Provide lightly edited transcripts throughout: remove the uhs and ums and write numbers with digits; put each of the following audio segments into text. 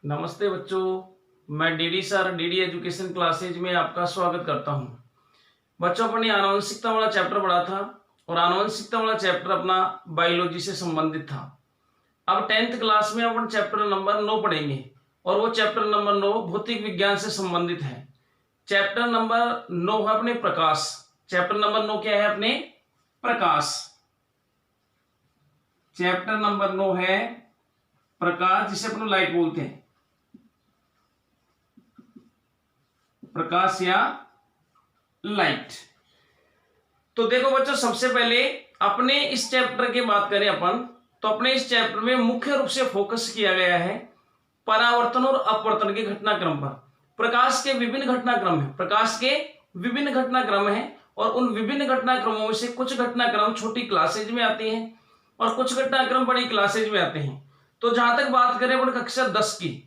नमस्ते बच्चों, मैं DD sir DD education classes में आपका स्वागत करता हूं। बच्चों, अपनी आनुवंशिकता वाला चैप्टर पढ़ा था और आनुवंशिकता वाला चैप्टर अपना बायोलॉजी से संबंधित था। अब 10th क्लास में अपन चैप्टर नंबर 9 पढ़ेंगे और वो चैप्टर नंबर 9 भौतिक विज्ञान से संबंधित है। चैप्टर नंबर 9 है अपने प्रकाश। चैप्टर नंबर 9 क्या है? अपने प्रकाश। चैप्टर नंबर 9 है प्रकाश, जिसे अपन लाइट बोलते हैं, प्रकाश या लाइट। तो देखो बच्चों, सबसे पहले अपने इस चैप्टर की बात करें अपन, तो अपने इस चैप्टर में मुख्य रूप से फोकस किया गया है परावर्तन और अपवर्तन के घटनाक्रम पर। प्रकाश के विभिन्न घटनाक्रम है, प्रकाश के विभिन्न घटनाक्रम है और उन विभिन्न घटनाक्रमों में से कुछ घटनाक्रम छोटी क्लासेज में आते हैं और कुछ घटनाक्रम बड़ी क्लासेज में आते हैं। तो जहां तक बात करें अपन कक्षा 10 की,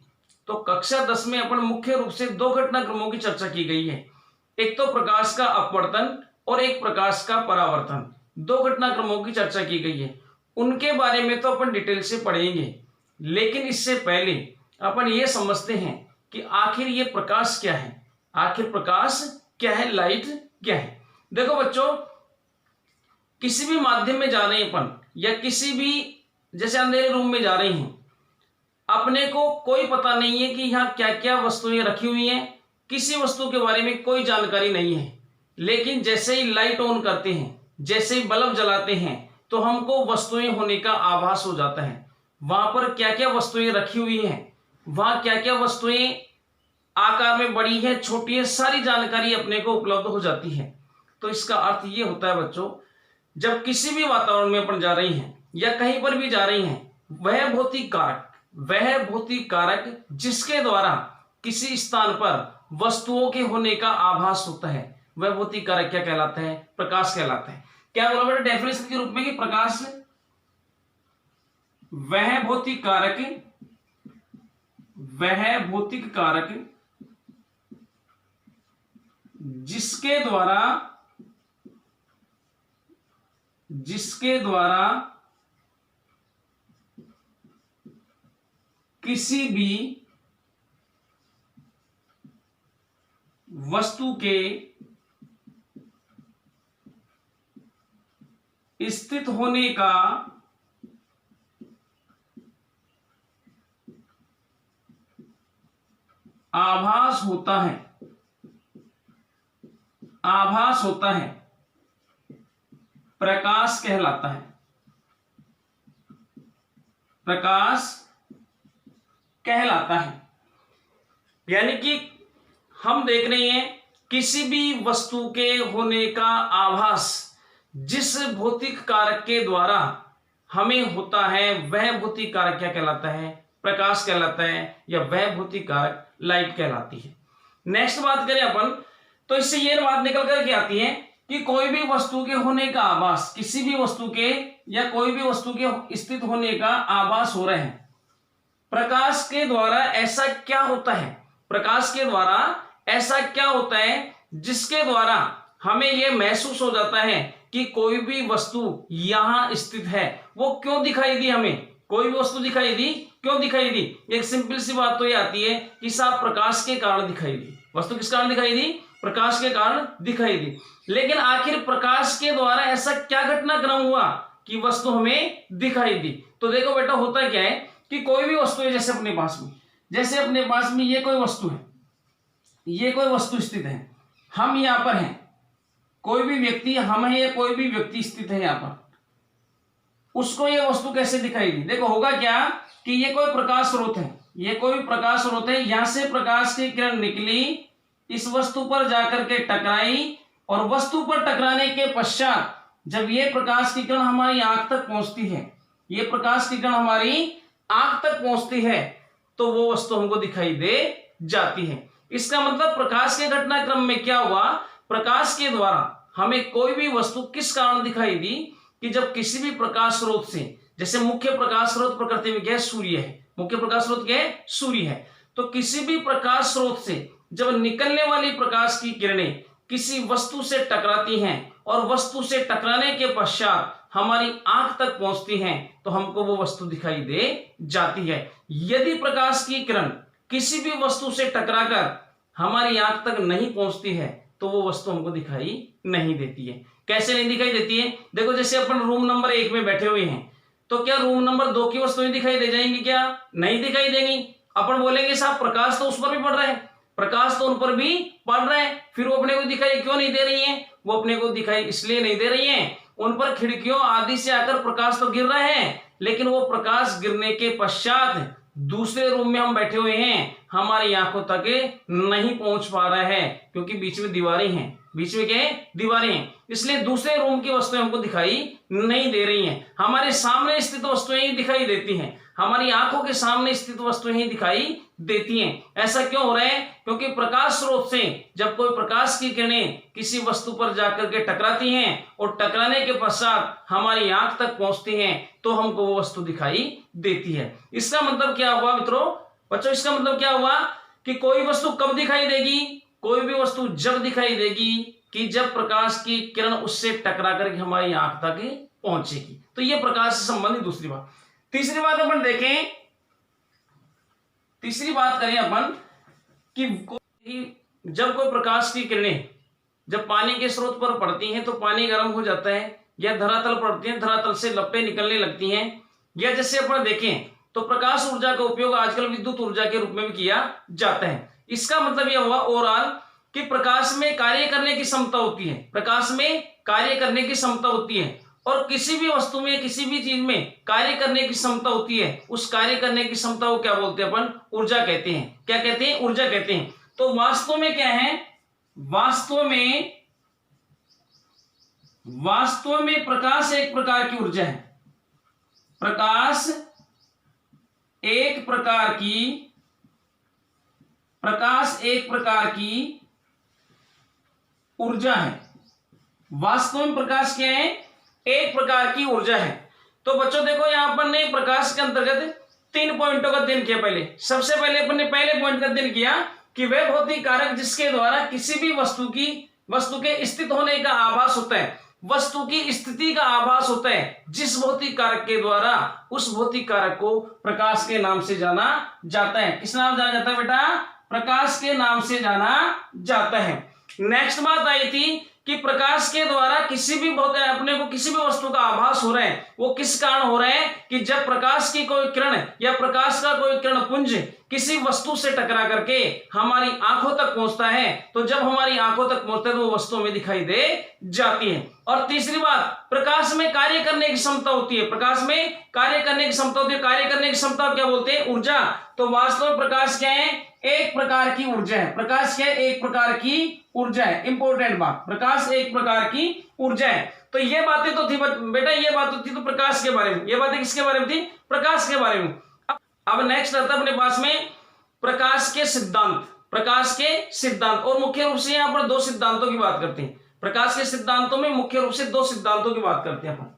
तो कक्षा 10 में अपन मुख्य रूप से दो घटनाक्रमों की चर्चा की गई है। एक तो प्रकाश का अपवर्तन और एक प्रकाश का परावर्तन। दो घटनाक्रमों की चर्चा की गई है, उनके बारे में तो अपन डिटेल से पढ़ेंगे, लेकिन इससे पहले अपन ये समझते हैं कि आखिर ये प्रकाश क्या है, आखिर प्रकाश क्या है, लाइट क्या है। देखो बच्चों, किसी भी माध्यम में जा रहे हैं अपन, या किसी भी जैसे अंधेरे रूम में जा रहे हैं, अपने को कोई पता नहीं है कि यहाँ क्या क्या वस्तुएं रखी हुई हैं, किसी वस्तु के बारे में कोई जानकारी नहीं है। लेकिन जैसे ही लाइट ऑन करते हैं, जैसे ही बल्ब जलाते हैं, तो हमको वस्तुएं होने का आभास हो जाता है। वहां पर क्या क्या वस्तुएं रखी हुई हैं, वहां क्या क्या वस्तुएं आकार में बड़ी है, छोटी है, सारी जानकारी अपने को उपलब्ध हो जाती है। तो इसका अर्थ ये होता है बच्चों, जब किसी भी वातावरण में अपन जा रहे हैं या कहीं पर भी जा रहे हैं, वह भौतिक कारक जिसके द्वारा किसी स्थान पर वस्तुओं के होने का आभास होता है, वह भौतिक कारक क्या कहलाता है? प्रकाश कहलाता है। क्या बोला बेटा डेफिनेशन के रूप में कि प्रकाश वह भौतिक कारक जिसके द्वारा किसी भी वस्तु के स्थित होने का आभास होता है, प्रकाश कहलाता है। प्रकाश कहलाता है। यानी कि हम देख रहे हैं किसी भी वस्तु के होने का आभास जिस भौतिक कारक के द्वारा हमें होता है, वह भौतिक कारक क्या कहलाता है? प्रकाश कहलाता है, या वह भौतिक कारक लाइट कहलाती है। नेक्स्ट बात करें अपन, तो इससे ये बात निकल करके आती है कि कोई भी वस्तु के होने का आभास, किसी भी वस्तु के या कोई भी वस्तु के स्थित होने का आभास हो रहे हैं, प्रकाश के द्वारा ऐसा क्या होता है? प्रकाश के द्वारा ऐसा क्या होता है जिसके द्वारा हमें यह महसूस हो जाता है कि कोई भी वस्तु यहां स्थित है। वो क्यों दिखाई दी हमें? कोई भी वस्तु दिखाई दी, क्यों दिखाई दी? एक सिंपल सी बात तो ये आती है कि साहब प्रकाश के कारण दिखाई दी। वस्तु किस कारण दिखाई दी? प्रकाश के कारण दिखाई दी। लेकिन आखिर प्रकाश के द्वारा ऐसा क्या घटनाक्रम हुआ कि वस्तु हमें दिखाई दी? तो देखो बेटा, होता क्या है कि कोई भी वस्तु है, जैसे अपने पास में ये कोई वस्तु है, ये कोई वस्तु स्थित है, हम यहां पर हैं, कोई भी व्यक्ति, हम है या कोई भी व्यक्ति स्थित है यहां पर, उसको ये वस्तु कैसे दिखाई दी? देखो होगा क्या कि ये कोई प्रकाश स्रोत है, यहां से प्रकाश की किरण निकली, इस वस्तु पर जाकर के टकराई, और वस्तु पर टकराने के पश्चात जब ये प्रकाश की किरण हमारी आंख तक पहुंचती है, तो वो वस्तु हमको दिखाई दे जाती है। इसका मतलब प्रकाश के घटनाक्रम में क्या हुआ? प्रकाश के द्वारा हमें कोई भी वस्तु किस कारण दिखाई दी कि जब किसी भी प्रकाश स्रोत से, जैसे मुख्य प्रकाश स्रोत प्रकृति में क्या है? सूर्य है। मुख्य प्रकाश स्रोत क्या है? सूर्य है। तो किसी भी प्रकाश स्रोत से जब निकलने वाली प्रकाश की किरणें किसी वस्तु से टकराती हैं और वस्तु से टकराने के पश्चात हमारी आंख तक पहुंचती हैं, तो हमको वो वस्तु दिखाई दे जाती है। यदि प्रकाश की किरण किसी भी वस्तु से टकराकर हमारी आंख तक नहीं पहुंचती है तो वो वस्तु हमको दिखाई नहीं देती है। कैसे नहीं दिखाई देती है? देखो जैसे अपन रूम नंबर 1 में बैठे हुए हैं तो क्या रूम नंबर 2 की वस्तुएं दिखाई दे जाएंगी? क्या नहीं दिखाई देंगी। अपन बोलेंगे साहब प्रकाश तो उस पर भी पड़ रहा है, प्रकाश तो उन पर भी पड़ रहा है, फिर वो अपने को दिखाई क्यों नहीं दे रही है? वो अपने को दिखाई इसलिए नहीं दे रही है, उन पर खिड़कियों आदि से आकर प्रकाश तो गिर रहा है, लेकिन वो प्रकाश गिरने के पश्चात दूसरे रूम में हम बैठे हुए हैं, हमारी आंखों तक नहीं पहुंच पा रहा है, क्योंकि बीच में दीवारें हैं। बीच में क्या है? दीवारें हैं। इसलिए दूसरे रूम की वस्तुएं हमको दिखाई नहीं दे रही हैं, हमारे सामने स्थित वस्तुएं ही दिखाई देती हैं, हमारी आंखों के सामने स्थित वस्तुएं ही दिखाई देती हैं। ऐसा क्यों हो रहा है? क्योंकि प्रकाश स्रोत से जब कोई प्रकाश की किरणें किसी वस्तु पर जाकर के टकराती हैं और टकराने के पश्चात हमारी आंख तक पहुंचती हैं तो हमको वो वस्तु दिखाई देती है। इसका मतलब क्या हुआ मित्रों? बच्चों इसका मतलब क्या हुआ कि कोई वस्तु कब दिखाई देगी? कोई भी वस्तु जब दिखाई देगी कि जब प्रकाश की किरण उससे टकरा करके हमारी आंख तक पहुंचेगी। तो ये प्रकाश से संबंधित दूसरी बात। तीसरी बात अपन देखें, तीसरी बात करें अपन कि जब कोई प्रकाश की किरणें जब पानी के स्रोत पर पड़ती हैं तो पानी गर्म हो जाता है, या धरातल पड़ती है, धरातल से लपटें निकलने लगती हैं, या जैसे अपन देखें तो प्रकाश ऊर्जा का उपयोग आजकल विद्युत ऊर्जा के रूप में भी किया जाता है। इसका मतलब यह हुआ ओवरऑल कि प्रकाश में कार्य करने की क्षमता होती है, प्रकाश में कार्य करने की क्षमता होती है, और किसी भी वस्तु में किसी भी चीज में कार्य करने की क्षमता होती है, उस कार्य करने की क्षमता को क्या बोलते हैं अपन? ऊर्जा कहते हैं। क्या कहते हैं? ऊर्जा कहते हैं। तो वास्तव में क्या है? वास्तव में प्रकाश एक प्रकार की ऊर्जा है। प्रकाश एक प्रकार की ऊर्जा है। वास्तव में प्रकाश क्या है? एक प्रकार की ऊर्जा है। तो बच्चों देखो यहां पर ने प्रकाश के अंतर्गत 3 पॉइंटों का अध्ययन किया। पहले सबसे पहले अपन ने पहले पॉइंट का अध्ययन किया कि वह भौतिक कारक जिसके द्वारा किसी भी वस्तु के स्थित होने का आभास होता है, वस्तु की स्थिति का आभास होता है, जिस भौतिक कारक के द्वारा उस भौतिक कारक को प्रकाश के नाम से जाना जाता है। किस नाम जाना जाता है बेटा? प्रकाश के नाम से जाना जाता है। नेक्स्ट बात आई थी कि प्रकाश के द्वारा किसी भी अपने को किसी भी वस्तु का आभास हो रहा है, वो किस कारण हो रहा है? कि जब प्रकाश की कोई किरण या प्रकाश का कोई किरण पुंज किसी वस्तु से टकरा करके हमारी आंखों तक पहुंचता है, तो जब हमारी आंखों तक पहुंचता है तो वो वस्तु में दिखाई दे जाती है। और तीसरी बात, प्रकाश में कार्य करने की क्षमता होती है। प्रकाश में कार्य करने की क्षमता होती है। कार्य करने की क्षमता क्या बोलते हैं? ऊर्जा। तो वास्तव में प्रकाश क्या है? एक प्रकार की ऊर्जा है। प्रकाश क्या है? एक प्रकार की ऊर्जा है। इंपॉर्टेंट बात, प्रकाश एक प्रकार की ऊर्जा है। तो ये बातें तो थी बेटा, ये बात तो थी तो प्रकाश के बारे में, ये बातें किसके बारे में थी? प्रकाश के बारे में। अब नेक्स्ट आता है अपने पास में प्रकाश के सिद्धांत। प्रकाश के सिद्धांत, और मुख्य रूप से यहां पर 2 सिद्धांतों की बात करते हैं। प्रकाश के सिद्धांतों में मुख्य रूप से 2 सिद्धांतों की बात करते हैं अपन।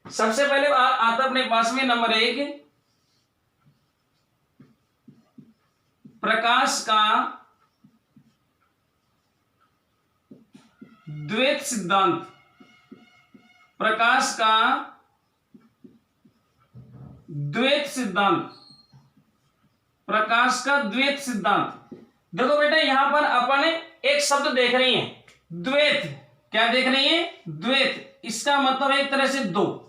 सबसे पहले आता अपने पास में नंबर 1, प्रकाश का द्वैत सिद्धांत। प्रकाश का द्वैत सिद्धांत। प्रकाश का द्वैत सिद्धांत। देखो बेटा यहां पर अपन एक शब्द देख रही हैं, द्वैत। क्या देख रही हैं? द्वैत। इसका मतलब है एक तरह से 2।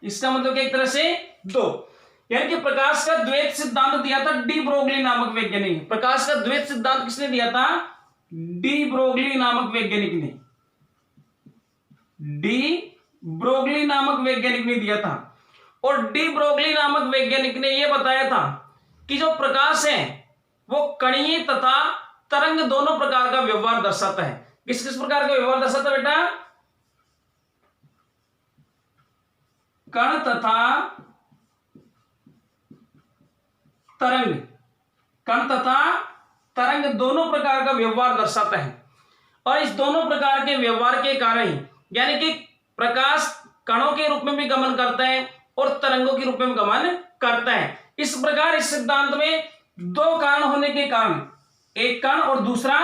इसका मतलब क्या? एक तरह से 2। यानी कि प्रकाश का द्वैत सिद्धांत दिया था डी ब्रोगली नामक वैज्ञानिक। प्रकाश का द्वैत सिद्धांत किसने दिया था? डी ब्रोगली नामक वैज्ञानिक ने। डी ब्रोगली नामक वैज्ञानिक ने दिया था। और डी ब्रोगली नामक वैज्ञानिक ने यह बताया था कि जो प्रकाश है वो कणीय तथा तरंग दोनों प्रकार का व्यवहार दर्शाता है। किस किस प्रकार का व्यवहार दर्शाता है बेटा? कण तथा तरंग। कण तथा तरंग दोनों प्रकार का व्यवहार दर्शाता है। और इस दोनों प्रकार के व्यवहार के कारण यानी कि प्रकाश कणों के रूप में भी गमन करता है और तरंगों के रूप में गमन करता है। इस प्रकार इस सिद्धांत में 2 कारण होने के कारण, एक कण और दूसरा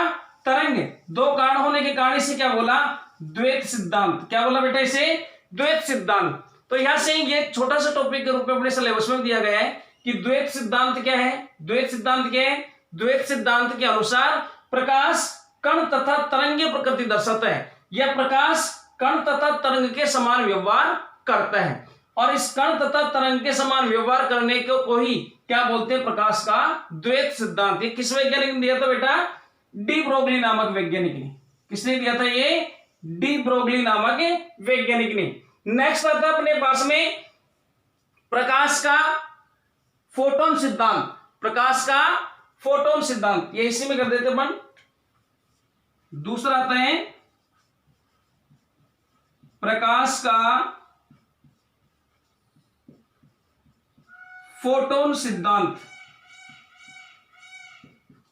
तरंग, दो कारण होने के कारण इसे क्या बोला, द्वैत सिद्धांत। क्या बोला बेटा, इसे द्वैत सिद्धांत। तो यहां से ये छोटा सा टॉपिक के रूप में अपने सिलेबस में दिया गया है कि द्वैत सिद्धांत क्या है। द्वैत सिद्धांत क्या है, द्वैत सिद्धांत के अनुसार प्रकाश कण तथा तरंग की प्रकृति दर्शाता है। यह प्रकाश कण तथा तरंग के समान व्यवहार करता है, और इस कण तथा तरंग के समान व्यवहार करने को ही क्या बोलते हैं, प्रकाश का द्वैत सिद्धांत। ये किस वैज्ञानिक ने दिया था बेटा, डी ब्रोगली नामक वैज्ञानिक ने। किसने दिया था, ये डी ब्रोगली नामक वैज्ञानिक ने। नेक्स्ट आता है अपने पास में प्रकाश का फोटोन सिद्धांत। प्रकाश का फोटोन सिद्धांत, ये इसी में कर देते अपन। दूसरा आता है प्रकाश का फोटोन सिद्धांत।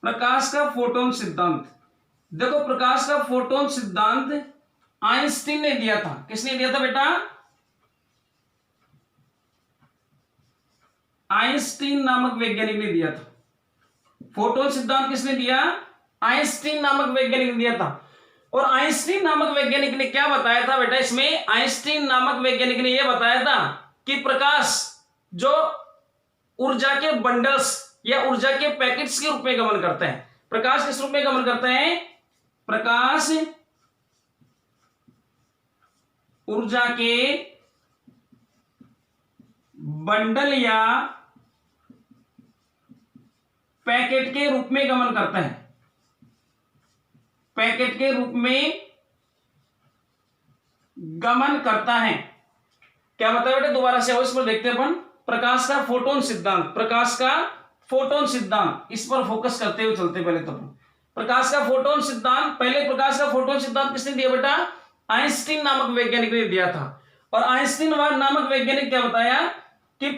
प्रकाश का फोटोन सिद्धांत, देखो प्रकाश का फोटोन सिद्धांत आइंस्टीन ने दिया था। किसने दिया था बेटा, आइंस्टीन नामक वैज्ञानिक ने दिया था। फोटोन सिद्धांत किसने दिया, आइंस्टीन नामक वैज्ञानिक ने दिया था। और आइंस्टीन नामक वैज्ञानिक ने क्या बताया था बेटा, इसमें आइंस्टीन नामक वैज्ञानिक ने यह बताया था कि प्रकाश जो ऊर्जा के बंडल्स या ऊर्जा के पैकेट्स के रूप में गमन करता है। प्रकाश किस रूप में गमन करता है, प्रकाश ऊर्जा के बंडल या पैकेट के रूप में गमन करता है। पैकेट के रूप में गमन करता है। क्या बताया बेटा, दोबारा से इस पर देखते हैं अपन। प्रकाश का फोटोन सिद्धांत, प्रकाश का फोटोन सिद्धांत, इस पर फोकस करते हुए चलते पहले तो अपन। प्रकाश का फोटोन सिद्धांत, पहले प्रकाश का फोटोन सिद्धांत किसने दिया बेटा, आइंस्टीन नामक वैज्ञानिक ने दिया था। और आइंस्टीन नामक वैज्ञानिक क्या बताया कि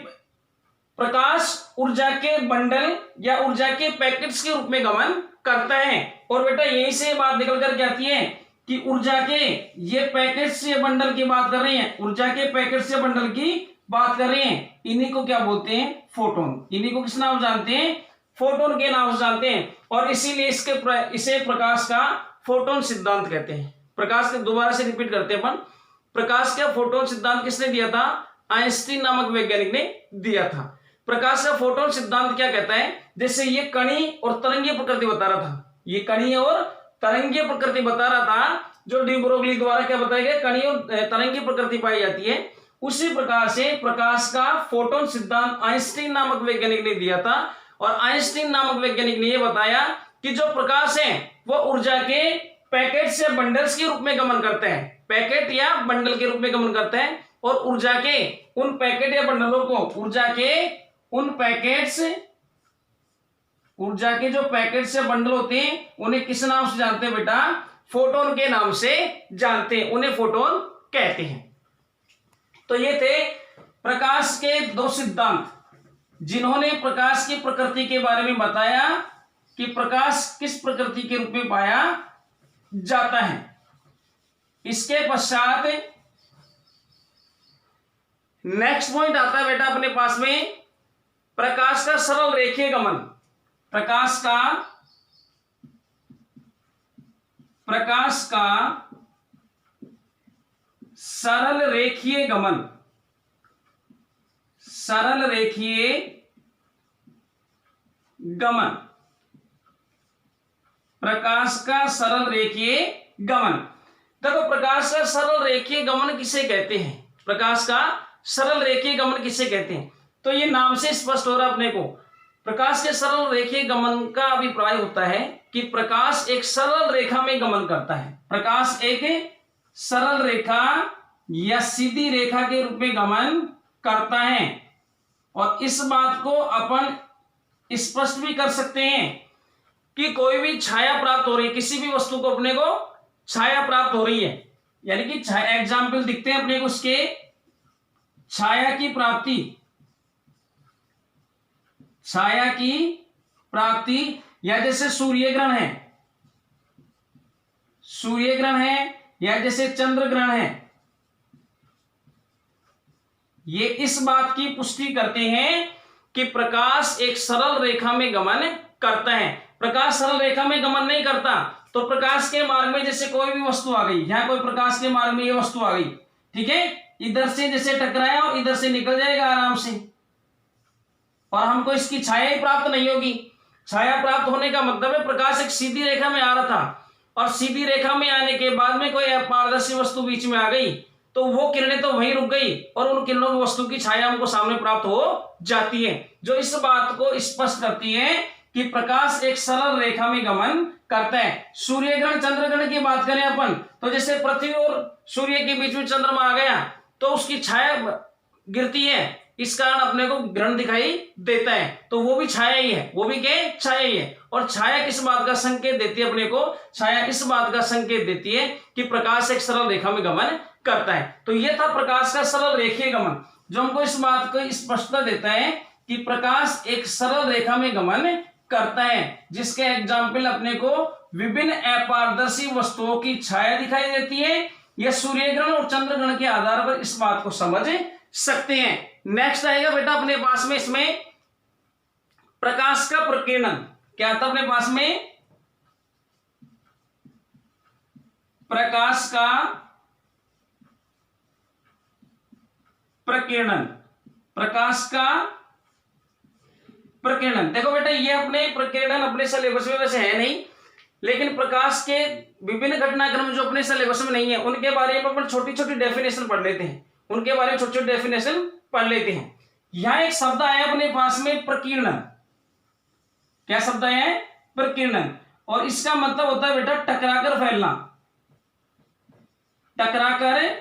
प्रकाश ऊर्जा के बंडल या ऊर्जा के पैकेट्स के रूप में गमन करता है। और बेटा यहीं से बात निकल कर के आती है कि ऊर्जा के ये पैकेट्स या बंडल की बात कर रहे हैं, ऊर्जा के पैकेट्स या बंडल की बात कर रहे हैं, इन्हीं को क्या बोलते हैं, फोटोन। इन्हीं को किस नाम से जानते हैं, फोटोन के नाम से जानते हैं। और इसीलिए इसे प्रकाश का फोटोन सिद्धांत कहते हैं। प्रकाश के दोबारा से रिपीट करते हैं अपन। प्रकाश का फोटोन सिद्धांत किसने दिया था, आइंस्टीन नामक वैज्ञानिक ने दिया था। प्रकाश का फोटोन सिद्धांत क्या कहता है, जैसे ये कणी और तरंगीय प्रकृति बता रहा था, ये कणी और तरंगीय प्रकृति बता रहा था, जो डी ब्रोगली द्वारा क्या बताया गया, कणी और तरंगीय प्रकृति पाई जाती है। उसी प्रकार से प्रकाश का फोटोन सिद्धांत आइंस्टीन नामक वैज्ञानिक ने दिया था। और आइंस्टीन नामक वैज्ञानिक ने यह बताया कि जो प्रकाश है वो ऊर्जा के पैकेट्स या बंडल्स के रूप में गमन करते हैं, पैकेट या बंडल के रूप में गमन करते हैं। और ऊर्जा के उन पैकेट या बंडलों को, ऊर्जा के उन पैकेट्स, ऊर्जा के जो पैकेट्स या बंडल होते हैं उन्हें किस नाम से जानते हैं बेटा, फोटोन के नाम से जानते हैं, उन्हें फोटोन कहते हैं। तो ये थे प्रकाश के दो सिद्धांत, जिन्होंने प्रकाश की प्रकृति के बारे में बताया कि प्रकाश किस प्रकृति के रूप में पाया जाता है। इसके पश्चात नेक्स्ट पॉइंट आता है बेटा अपने पास में, प्रकाश का सरल रेखीय गमन। प्रकाश का सरल रेखीय गमन। सरल रेखीय गमन, प्रकाश का सरल रेखीय गमन। देखो प्रकाश का सरल रेखीय गमन किसे कहते हैं, प्रकाश का सरल रेखीय गमन किसे कहते हैं, तो ये नाम से स्पष्ट हो रहा अपने को। प्रकाश के सरल रेखीय गमन का अभिप्राय होता है कि प्रकाश एक सरल रेखा में गमन करता है। प्रकाश एक सरल रेखा या सीधी रेखा के रूप में गमन करता है। और इस बात को अपन स्पष्ट भी कर सकते हैं कि कोई भी छाया प्राप्त हो रही है, किसी भी वस्तु को अपने को छाया प्राप्त हो रही है, यानी कि एग्जाम्पल दिखते हैं अपने को उसके, छाया की प्राप्ति, छाया की प्राप्ति, या जैसे सूर्य ग्रहण है, सूर्य ग्रहण है, या जैसे चंद्र ग्रहण है, ये इस बात की पुष्टि करते हैं कि प्रकाश एक सरल रेखा में गमन करता है। प्रकाश सरल रेखा में गमन नहीं करता तो प्रकाश के मार्ग में जैसे कोई भी वस्तु आ गई, यहाँ कोई प्रकाश के मार्ग में ये वस्तु आ गई, ठीक है, इधर से जैसे टकराया और इधर से निकल जाएगा आराम से, और हमको इसकी छाया ही प्राप्त नहीं होगी। छाया प्राप्त होने का मतलब है प्रकाश एक सीधी रेखा में आ रहा था, और सीधी रेखा में आने के बाद में कोई अपारदर्शी वस्तु बीच में आ गई तो वो किरणें तो वहीं रुक गई, और उन किरणों की वस्तु की छाया हमको सामने प्राप्त हो जाती है, जो इस बात को स्पष्ट करती है कि प्रकाश एक सरल रेखा में गमन करता है। सूर्य ग्रहण चंद्र ग्रहण की बात करें अपन, तो जैसे पृथ्वी और सूर्य के बीच में चंद्रमा आ गया तो उसकी छाया गिरती है, इस कारण अपने को ग्रहण दिखाई देता है, तो वो भी छाया ही है, वो भी क्या छाया ही है। और छाया किस बात का संकेत देती है अपने को? छाया इस बात का संकेत देती है कि प्रकाश एक सरल रेखा में गमन करता है। तो यह था प्रकाश का सरल रेखीय गमन, जो हमको इस बात को स्पष्टता देता है कि प्रकाश एक सरल रेखा में गमन करता है, जिसके एग्जाम्पल अपने को विभिन्न अपारदर्शी वस्तुओं की छाया दिखाई देती है। यह सूर्य ग्रहण और चंद्र ग्रहण के आधार पर इस बात को समझ सकते हैं। नेक्स्ट आएगा बेटा अपने पास में इसमें प्रकाश का प्रकीर्णन। क्या था अपने पास में? प्रकाश का प्रकीर्णन। प्रकाश का प्रकीर्णन, देखो बेटा ये अपने प्रकीर्णन अपने सिलेबस में वैसे है नहीं, लेकिन प्रकाश के विभिन्न घटनाक्रम जो अपने सिलेबस में नहीं है उनके बारे में अपन छोटी छोटी डेफिनेशन पढ़ लेते हैं, उनके बारे में छोटी छोटी डेफिनेशन पढ़ लेते हैं। यहां एक शब्द आया अपने पास में प्रकीर्णन। क्या शब्द आया है? प्रकीर्णन, और इसका मतलब होता है बेटा टकराकर फैलना। टकराकर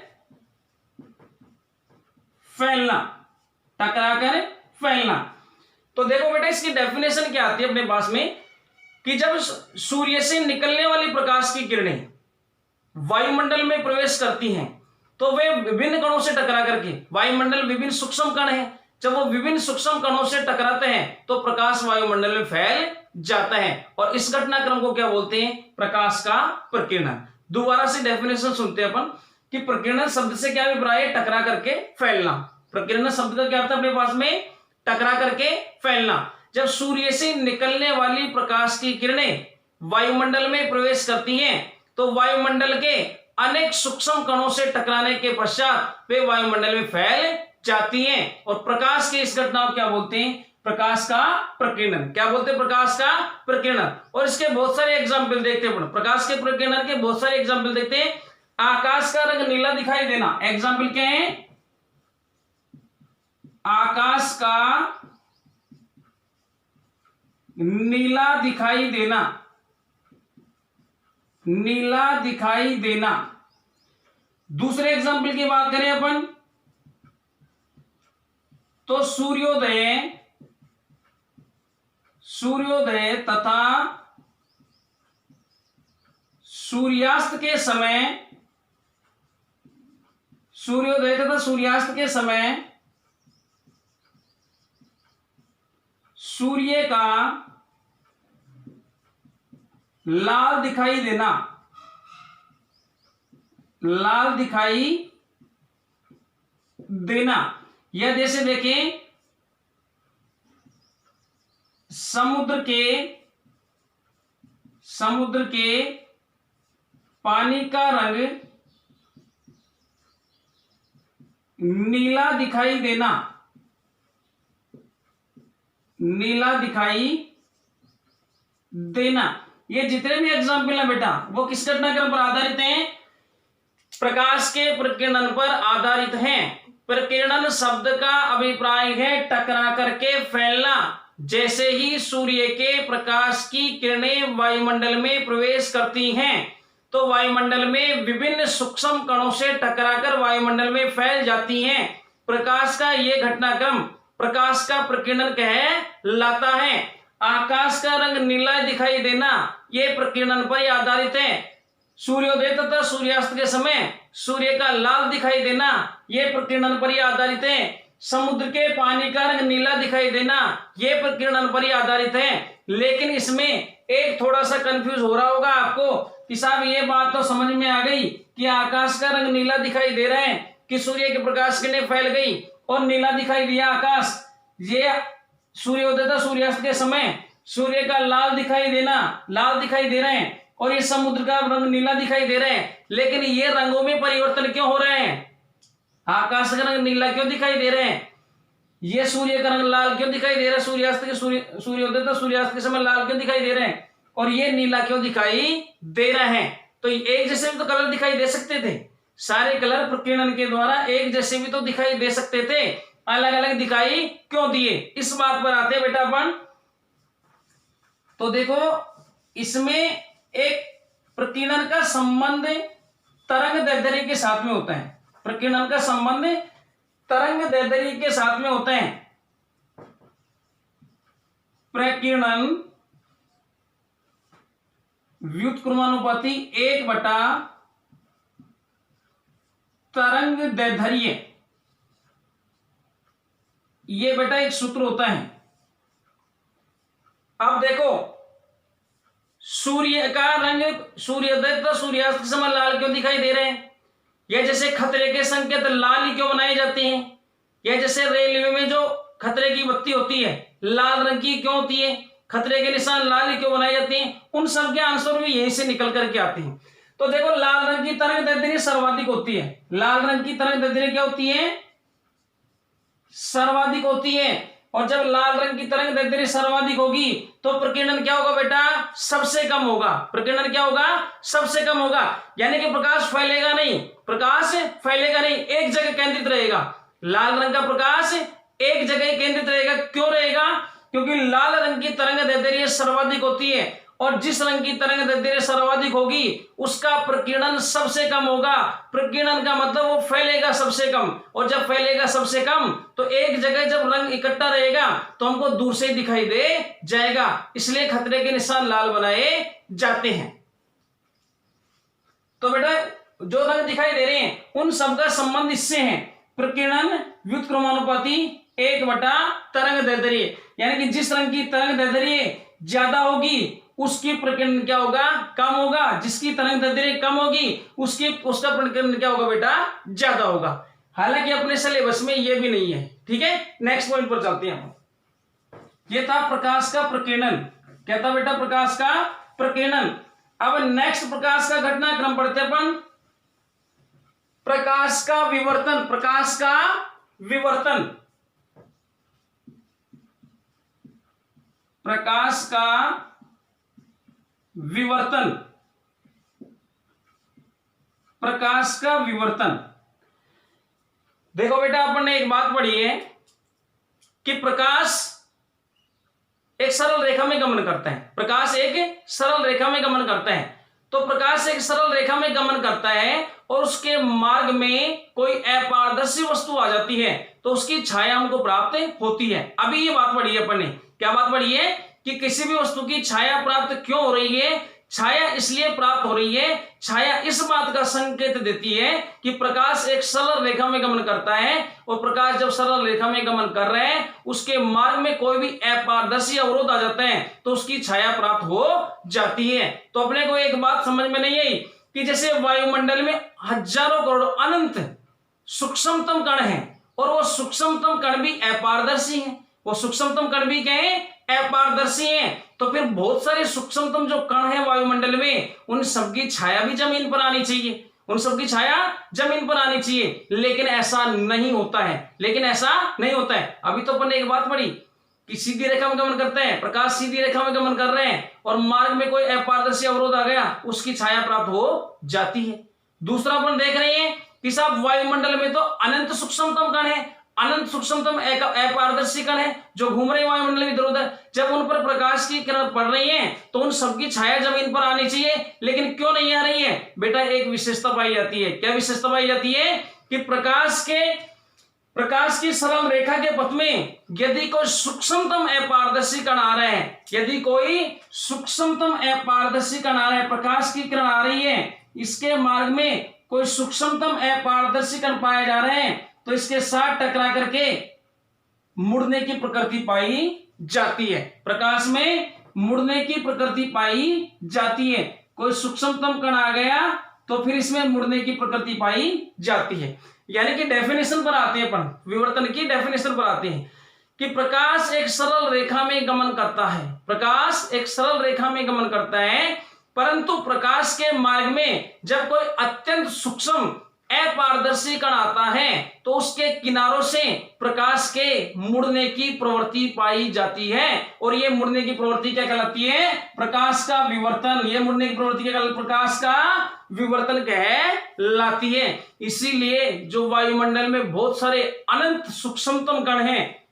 फैलना, टकराकर फैलना। तो देखो बेटा इसकी डेफिनेशन क्या आती है अपने पास में कि जब सूर्य से निकलने वाली प्रकाश की किरणें वायुमंडल में प्रवेश करती हैं तो वे विभिन्न कणों से टकरा करके, वायुमंडल विभिन्न सूक्ष्म कण हैं, जब वो विभिन्न सूक्ष्म कणों से टकराते हैं तो प्रकाश वायुमंडल में फैल जाता है, और इस घटनाक्रम को क्या बोलते हैं? प्रकाश का प्रकीर्णन। दोबारा से डेफिनेशन सुनते हैं अपन कि प्रकीर्णन शब्द से क्या अभिप्राय है? टकरा करके फैलना। प्रकीर्णन शब्द का क्या अर्थ है अपने पास में? टकरा करके फैलना। जब सूर्य से निकलने वाली प्रकाश की किरणें वायुमंडल में प्रवेश करती हैं तो वायुमंडल के अनेक सूक्ष्म कणों से टकराने के पश्चात वे वायुमंडल में फैल जाती हैं, और प्रकाश के इस घटना को क्या बोलते हैं? प्रकाश का प्रकीर्णन। क्या बोलते हैं? प्रकाश का प्रकीर्णन। और इसके बहुत सारे एग्जाम्पल देखते हैं, प्रकाश के प्रकीर्णन के बहुत सारे एग्जाम्पल देखते हैं। आकाश का रंग नीला दिखाई देना, एग्जाम्पल क्या है? आकाश का नीला दिखाई देना, नीला दिखाई देना। दूसरे एग्जाम्पल की बात करें अपन तो सूर्योदय, सूर्योदय तथा सूर्यास्त के समय, सूर्योदय तथा सूर्यास्त के समय सूर्य का लाल दिखाई देना, लाल दिखाई देना। यह जैसे देखें समुद्र के पानी का रंग नीला दिखाई देना, नीला दिखाई देना। ये जितने भी एग्जाम्पल है बेटा वो किस घटनाक्रम पर आधारित हैं? प्रकाश के प्रकीर्णन पर आधारित हैं। प्रकीर्णन शब्द का अभिप्राय है टकरा करके फैलना। जैसे ही सूर्य के प्रकाश की किरणें वायुमंडल में प्रवेश करती हैं तो वायुमंडल में विभिन्न सूक्ष्म कणों से टकराकर वायुमंडल में फैल जाती हैं। प्रकाश का यह घटनाक्रम प्रकाश का प्रकीर्णन कहलाता है। आकाश का रंग नीला दिखाई देना यह प्रकीर्णन पर ही आधारित है। सूर्योदय तथा सूर्यास्त के समय सूर्य का लाल दिखाई देना यह प्रकीर्णन पर ही आधारित है। समुद्र के पानी का रंग नीला दिखाई देना यह प्रकीर्णन पर ही आधारित है। लेकिन इसमें एक थोड़ा सा कंफ्यूज हो रहा होगा आपको कि साहब ये बात तो समझ में आ गई कि आकाश का रंग नीला दिखाई दे रहा है कि सूर्य के प्रकाश किरणें फैल गई और नीला दिखाई दिया आकाश। ये सूर्योदय तथा सूर्यास्त के समय सूर्य का लाल दिखाई देना, लाल दिखाई दे रहे हैं और ये समुद्र का रंग नीला दिखाई दे रहा है, लेकिन ये रंगों में परिवर्तन क्यों हो रहे हैं? आकाश का रंग नीला क्यों दिखाई दे रहे हैं? ये सूर्य का रंग लाल क्यों दिखाई दे रहा है? सूर्यास्त के सूर्योदय तो सूर्यास्त के समय लाल क्यों दिखाई दे रहे हैं? और ये नीला क्यों दिखाई दे रहा है? तो एक जैसे भी तो कलर दिखाई दे सकते थे, सारे कलर प्रकीर्णन के द्वारा एक जैसे भी तो दिखाई दे सकते थे, अलग अलग दिखाई क्यों दिए? इस बात पर आते हैं बेटा अपन। तो देखो इसमें एक प्रकीर्णन का संबंध तरंग दैर्ध्य के साथ में होता है। प्रकीर्णन का संबंध तरंग दैर्ध्य के साथ में होता है। प्रकीर्णन व्युत्क्रमानुपाती 1 तरंग दैर्ध्य, ये बेटा एक सूत्र होता है। अब देखो सूर्य का रंग सूर्योदय तो सूर्यास्त के समय लाल क्यों दिखाई दे रहे हैं? या जैसे खतरे के संकेत लाल ही क्यों बनाए जाते हैं? या जैसे रेलवे में जो खतरे की बत्ती होती है लाल रंग की क्यों होती है? खतरे के निशान लाल ही क्यों बनाए जाते हैं? उन सब के आंसर भी यहीं से निकल करके आते हैं। तो देखो लाल रंग की तरंग दैर्ध्य सर्वाधिक होती है। लाल रंग की तरंग दैर्ध्य क्या होती है? सर्वाधिक होती है। और जब लाल रंग की तरंग दैर्ध्य सर्वाधिक होगी तो प्रकीर्णन क्या होगा बेटा? सबसे कम होगा। प्रकीर्णन क्या होगा? सबसे कम होगा। यानी कि प्रकाश फैलेगा नहीं, प्रकाश फैलेगा नहीं, एक जगह केंद्रित रहेगा। लाल रंग का प्रकाश एक जगह केंद्रित रहेगा। क्यों रहेगा? क्योंकि लाल रंग की तरंग दैर्ध्य सर्वाधिक होती है, और जिस रंग की तरंग दैर्ध्य सर्वाधिक होगी उसका प्रकीर्णन सबसे कम होगा। प्रकीर्णन का मतलब वो फैलेगा सबसे कम, और जब फैलेगा सबसे कम तो एक जगह जब रंग इकट्ठा रहेगा तो हमको दूर से दिखाई दे जाएगा। इसलिए खतरे के निशान लाल बनाए जाते हैं। तो बेटा जो रंग दिखाई दे रहे हैं उन सब का संबंध इससे है। प्रकीर्णन व्युत्क्रमानुपाती 1 तरंग दैर्ध्य, यानी कि जिस रंग की तरंग दैर्ध्य ज्यादा होगी उसकी प्रकीर्णन क्या होगा? कम होगा। जिसकी तरंग दैर्ध्य कम होगी उसका प्रकीर्णन क्या होगा बेटा? ज्यादा होगा। हालांकि अपने सिलेबस में ये भी नहीं है। ठीक है, नेक्स्ट पॉइंट पर चलते हैं। ये था प्रकाश का प्रकीर्णन। क्या था बेटा? प्रकाश का प्रकीर्णन। अब नेक्स्ट प्रकाश का घटनाक्रम पढ़ते अपन। प्रकाश का विवर्तन। प्रकाश का विवर्तन, प्रकाश का विवर्तन, प्रकाश का विवर्तन। देखो बेटा अपन ने एक बात पढ़ी है कि प्रकाश एक सरल रेखा में गमन करता है। प्रकाश एक सरल रेखा में गमन करता है। तो प्रकाश एक सरल रेखा में गमन करता है और उसके मार्ग में कोई अपारदर्शी वस्तु आ जाती है तो उसकी छाया हमको प्राप्त होती है। अभी ये बात पढ़ी है अपन ने। क्या बात पढ़ी है? कि किसी भी वस्तु की छाया प्राप्त क्यों हो रही है? छाया इसलिए प्राप्त हो रही है, छाया इस बात का संकेत देती है कि प्रकाश एक सरल रेखा में गमन करता है, और प्रकाश जब सरल रेखा में गमन कर रहे हैं उसके मार्ग में कोई भी अपारदर्शी अवरोध आ जाते हैं तो उसकी छाया प्राप्त हो जाती है। तो अपने को एक बात समझ में नहीं आई कि जैसे वायुमंडल में हजारों करोड़ों अनंत सूक्ष्मतम कण हैं, और वो सूक्ष्मतम कण भी अपारदर्शी हैं। वो सूक्ष्मतम कण भी क्या है? अपारदर्शी हैं। तो फिर बहुत सारे सूक्ष्मतम जो कण हैं वायुमंडल में उन सबकी छाया भी जमीन पर आनी चाहिए, उन सबकी छाया जमीन पर आनी चाहिए। लेकिन ऐसा नहीं होता है, लेकिन ऐसा नहीं होता है। अभी तो अपन ने एक बात पढ़ी कि सीधी रेखा में गमन करते हैं, प्रकाश सीधी रेखा में गमन कर रहे हैं और मार्ग में कोई अपारदर्शी अवरोध आ गया उसकी छाया प्राप्त हो जाती है। दूसरा अपन देख रहे हैं कि साहब वायुमंडल में तो अनंत सूक्ष्मतम कण है, अनंत सूक्ष्मतम अपारदर्शी कण है जो घूम रहे हैं वायुमंडल में इधर उधर। जब उन पर प्रकाश की किरण पड़ रही है तो उन सबकी छाया जमीन पर आनी चाहिए, लेकिन क्यों नहीं आ रही है? बेटा एक विशेषता पाई जाती है। क्या विशेषता पाई जाती है? कि प्रकाश की सरल रेखा के पथ में यदि कोई सूक्ष्मतम अपारदर्शी कण आ रहे हैं, यदि कोई सूक्ष्मतम अपारदर्शी कण आ रहे हैं, प्रकाश की किरण आ रही है, इसके मार्ग में कोई सूक्ष्मतम अपारदर्शी कण पाए जा रहे हैं तो इसके साथ टकरा करके मुड़ने की प्रकृति पाई जाती है। प्रकाश में मुड़ने की प्रकृति पाई जाती है। कोई सूक्ष्मतम कण आ गया तो फिर इसमें मुड़ने की प्रकृति पाई जाती है। यानी कि डेफिनेशन पर आते हैं अपन, विवर्तन की डेफिनेशन पर आते हैं कि प्रकाश एक सरल रेखा में गमन करता है। प्रकाश एक सरल रेखा में गमन करता है परंतु प्रकाश के मार्ग में जब कोई अत्यंत सूक्ष्म अपारदर्शी कण आता है तो उसके किनारों से प्रकाश के मुड़ने की प्रवृत्ति पाई जाती है, और यह मुड़ने की प्रवृत्ति क्या कहलाती है? प्रकाश का विवर्तन। यह मुड़ने की प्रवृत्ति क्या कहलाती है? प्रकाश का विवर्तन कहलाती है। इसीलिए जो वायुमंडल में बहुत सारे अनंत सूक्ष्मतम कण हैं,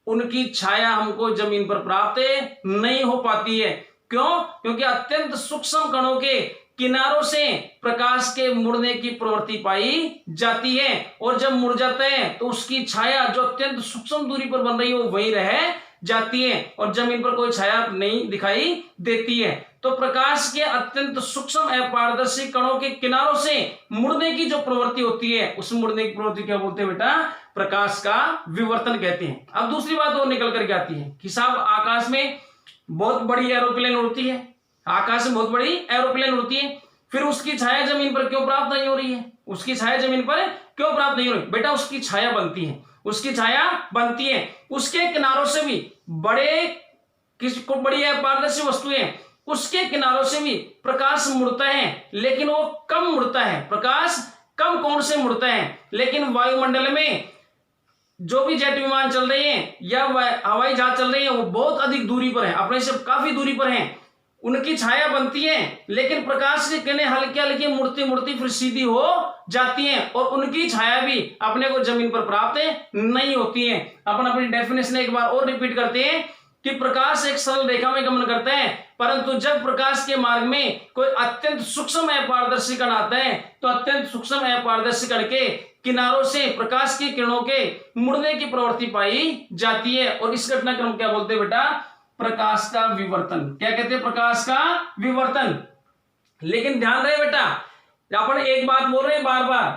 उनकी छाया हमको जमीन पर प्राप्त नहीं हो पाती है। क्यों? क्योंकि अत्यंत सूक्ष्म कणों के किनारों से प्रकाश के मुड़ने की प्रवृत्ति पाई जाती है, और जब मुड़ जाते हैं तो उसकी छाया जो अत्यंत सूक्ष्म दूरी पर बन रही है वो वहीं रह जाती है, और जमीन पर कोई छाया नहीं दिखाई देती है। तो प्रकाश के अत्यंत सूक्ष्म अपारदर्शी कणों के किनारों से मुड़ने की जो प्रवृत्ति होती है, उस मुड़ने की प्रवृत्ति क्या बोलते हैं बेटा? प्रकाश का विवर्तन कहते हैं। अब दूसरी बात और निकल करके आती है कि साहब आकाश में बहुत बड़ी एरोप्लेन उड़ती है, आकाश में बहुत बड़ी एरोप्लेन उड़ती है, फिर उसकी छाया जमीन पर क्यों प्राप्त नहीं हो रही है? उसकी छाया जमीन पर क्यों प्राप्त नहीं हो रही? बेटा उसकी छाया बनती है, उसकी छाया बनती है, उसके किनारों से भी बड़ी अपारदर्शी वस्तुएं, उसके किनारों से भी प्रकाश मुड़ता है, लेकिन वो कम मुड़ता है। प्रकाश कम कोण से मुड़ता है, लेकिन वायुमंडल में जो भी जेट विमान चल रहे हैं या हवाई जहाज चल रहे हैं वो बहुत अधिक दूरी पर है, अपने से काफी दूरी पर हैं, उनकी छाया बनती है, लेकिन प्रकाश की किरणें हल्की हल्की मुड़ती मुड़ती फिर सीधी हो जाती हैं, और उनकी छाया भी अपने को जमीन पर प्राप्त नहीं होती है। अपन अपनी डेफिनेशन एक बार और रिपीट करते हैं कि प्रकाश एक सरल रेखा में गमन करता है, परंतु जब प्रकाश के मार्ग में कोई अत्यंत सूक्ष्म अपारदर्शी कण आता है तो अत्यंत सूक्ष्म अपारदर्शी कण के किनारों से प्रकाश की किरणों के मुड़ने की प्रवृत्ति पाई जाती है, और इस घटनाक्रम क्या बोलते हैं बेटा? प्रकाश का विवर्तन। क्या कहते हैं? प्रकाश का विवर्तन। लेकिन ध्यान रहे बेटा, अपन एक बात बोल रहे हैं बार बार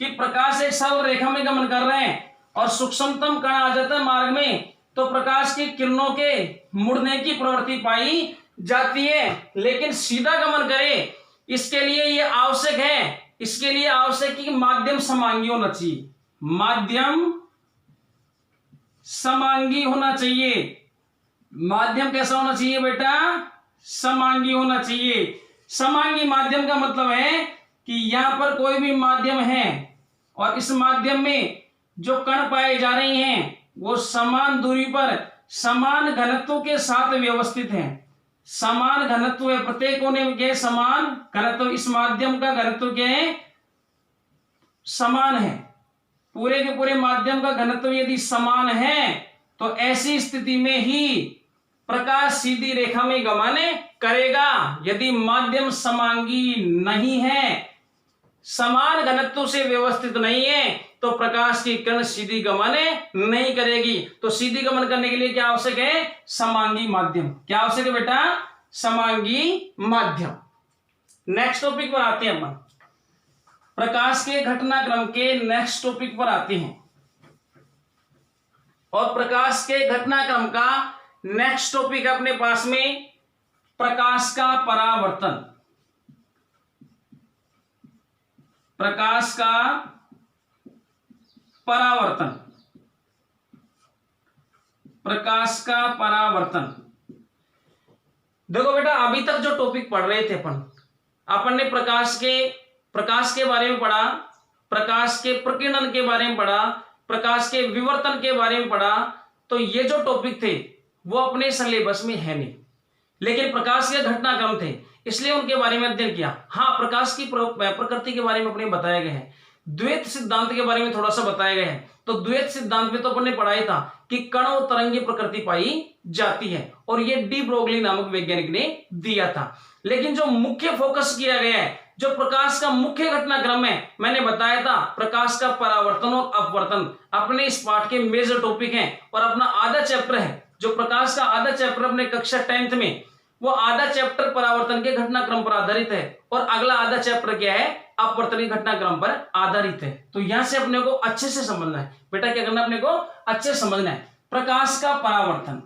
कि प्रकाश एक सरल रेखा में गमन कर रहे हैं और सूक्ष्मतम कण आ जाता है मार्ग में तो प्रकाश की किरणों के मुड़ने की प्रवृत्ति पाई जाती है, लेकिन सीधा गमन करे इसके लिए ये आवश्यक है, इसके लिए आवश्यक कि माध्यम समांगी होना चाहिए। माध्यम समांगी होना चाहिए। माध्यम कैसा होना चाहिए बेटा? समांगी होना चाहिए। समांगी माध्यम का मतलब है कि यहां पर कोई भी माध्यम है और इस माध्यम में जो कण पाए जा रहे हैं वो समान दूरी पर समान घनत्व के साथ व्यवस्थित हैं। समान घनत्व है, प्रत्येक कोने के समान घनत्व, इस माध्यम का घनत्व क्या है? समान है। पूरे के पूरे माध्यम का घनत्व यदि समान है तो ऐसी स्थिति में ही प्रकाश सीधी रेखा में गमन करेगा। यदि माध्यम समांगी नहीं है, समान घनत्व से व्यवस्थित नहीं है, तो प्रकाश की किरण सीधी गमन नहीं करेगी। तो सीधी गमन करने के लिए क्या आवश्यक है? समांगी माध्यम। क्या आवश्यक है बेटा? समांगी माध्यम। नेक्स्ट टॉपिक पर आते हैं अपन, प्रकाश के घटनाक्रम के नेक्स्ट टॉपिक पर आते हैं, और प्रकाश के घटनाक्रम का नेक्स्ट टॉपिक है अपने पास में प्रकाश का परावर्तन। प्रकाश का परावर्तन। प्रकाश का परावर्तन। देखो बेटा, अभी तक जो टॉपिक पढ़ रहे थे अपन ने प्रकाश के बारे में पढ़ा, प्रकाश के प्रकीर्णन के बारे में पढ़ा, प्रकाश के विवर्तन के बारे में पढ़ा। तो ये जो टॉपिक थे वो अपने सिलेबस में है नहीं, लेकिन प्रकाश के घटनाक्रम थे इसलिए उनके बारे में अध्ययन किया। हाँ, प्रकाश की प्रकृति के बारे में अपने बताया गया है, द्वैत सिद्धांत के बारे में थोड़ा सा बताया गया है। तो द्वैत सिद्धांत में तो अपन ने पढ़ा ही था कि कण और तरंग की प्रकृति पाई जाती है, और ये डी ब्रोगली नामक वैज्ञानिक ने दिया था। लेकिन जो मुख्य फोकस किया गया है, जो प्रकाश का मुख्य घटनाक्रम है, मैंने बताया था प्रकाश का परावर्तन और अपवर्तन अपने इस पाठ के मेजर टॉपिक हैं, और अपना आधा चैप्टर है जो प्रकाश का आधा चैप्टर अपने कक्षा 10th में, वो आधा चैप्टर परावर्तन के घटनाक्रम पर आधारित है, और अगला आधा चैप्टर क्या है? अपवर्तन के घटनाक्रम पर आधारित है। तो यहां से अपने को अच्छे से समझना है बेटा, क्या करना? अपने को अच्छे से समझना है प्रकाश का परावर्तन।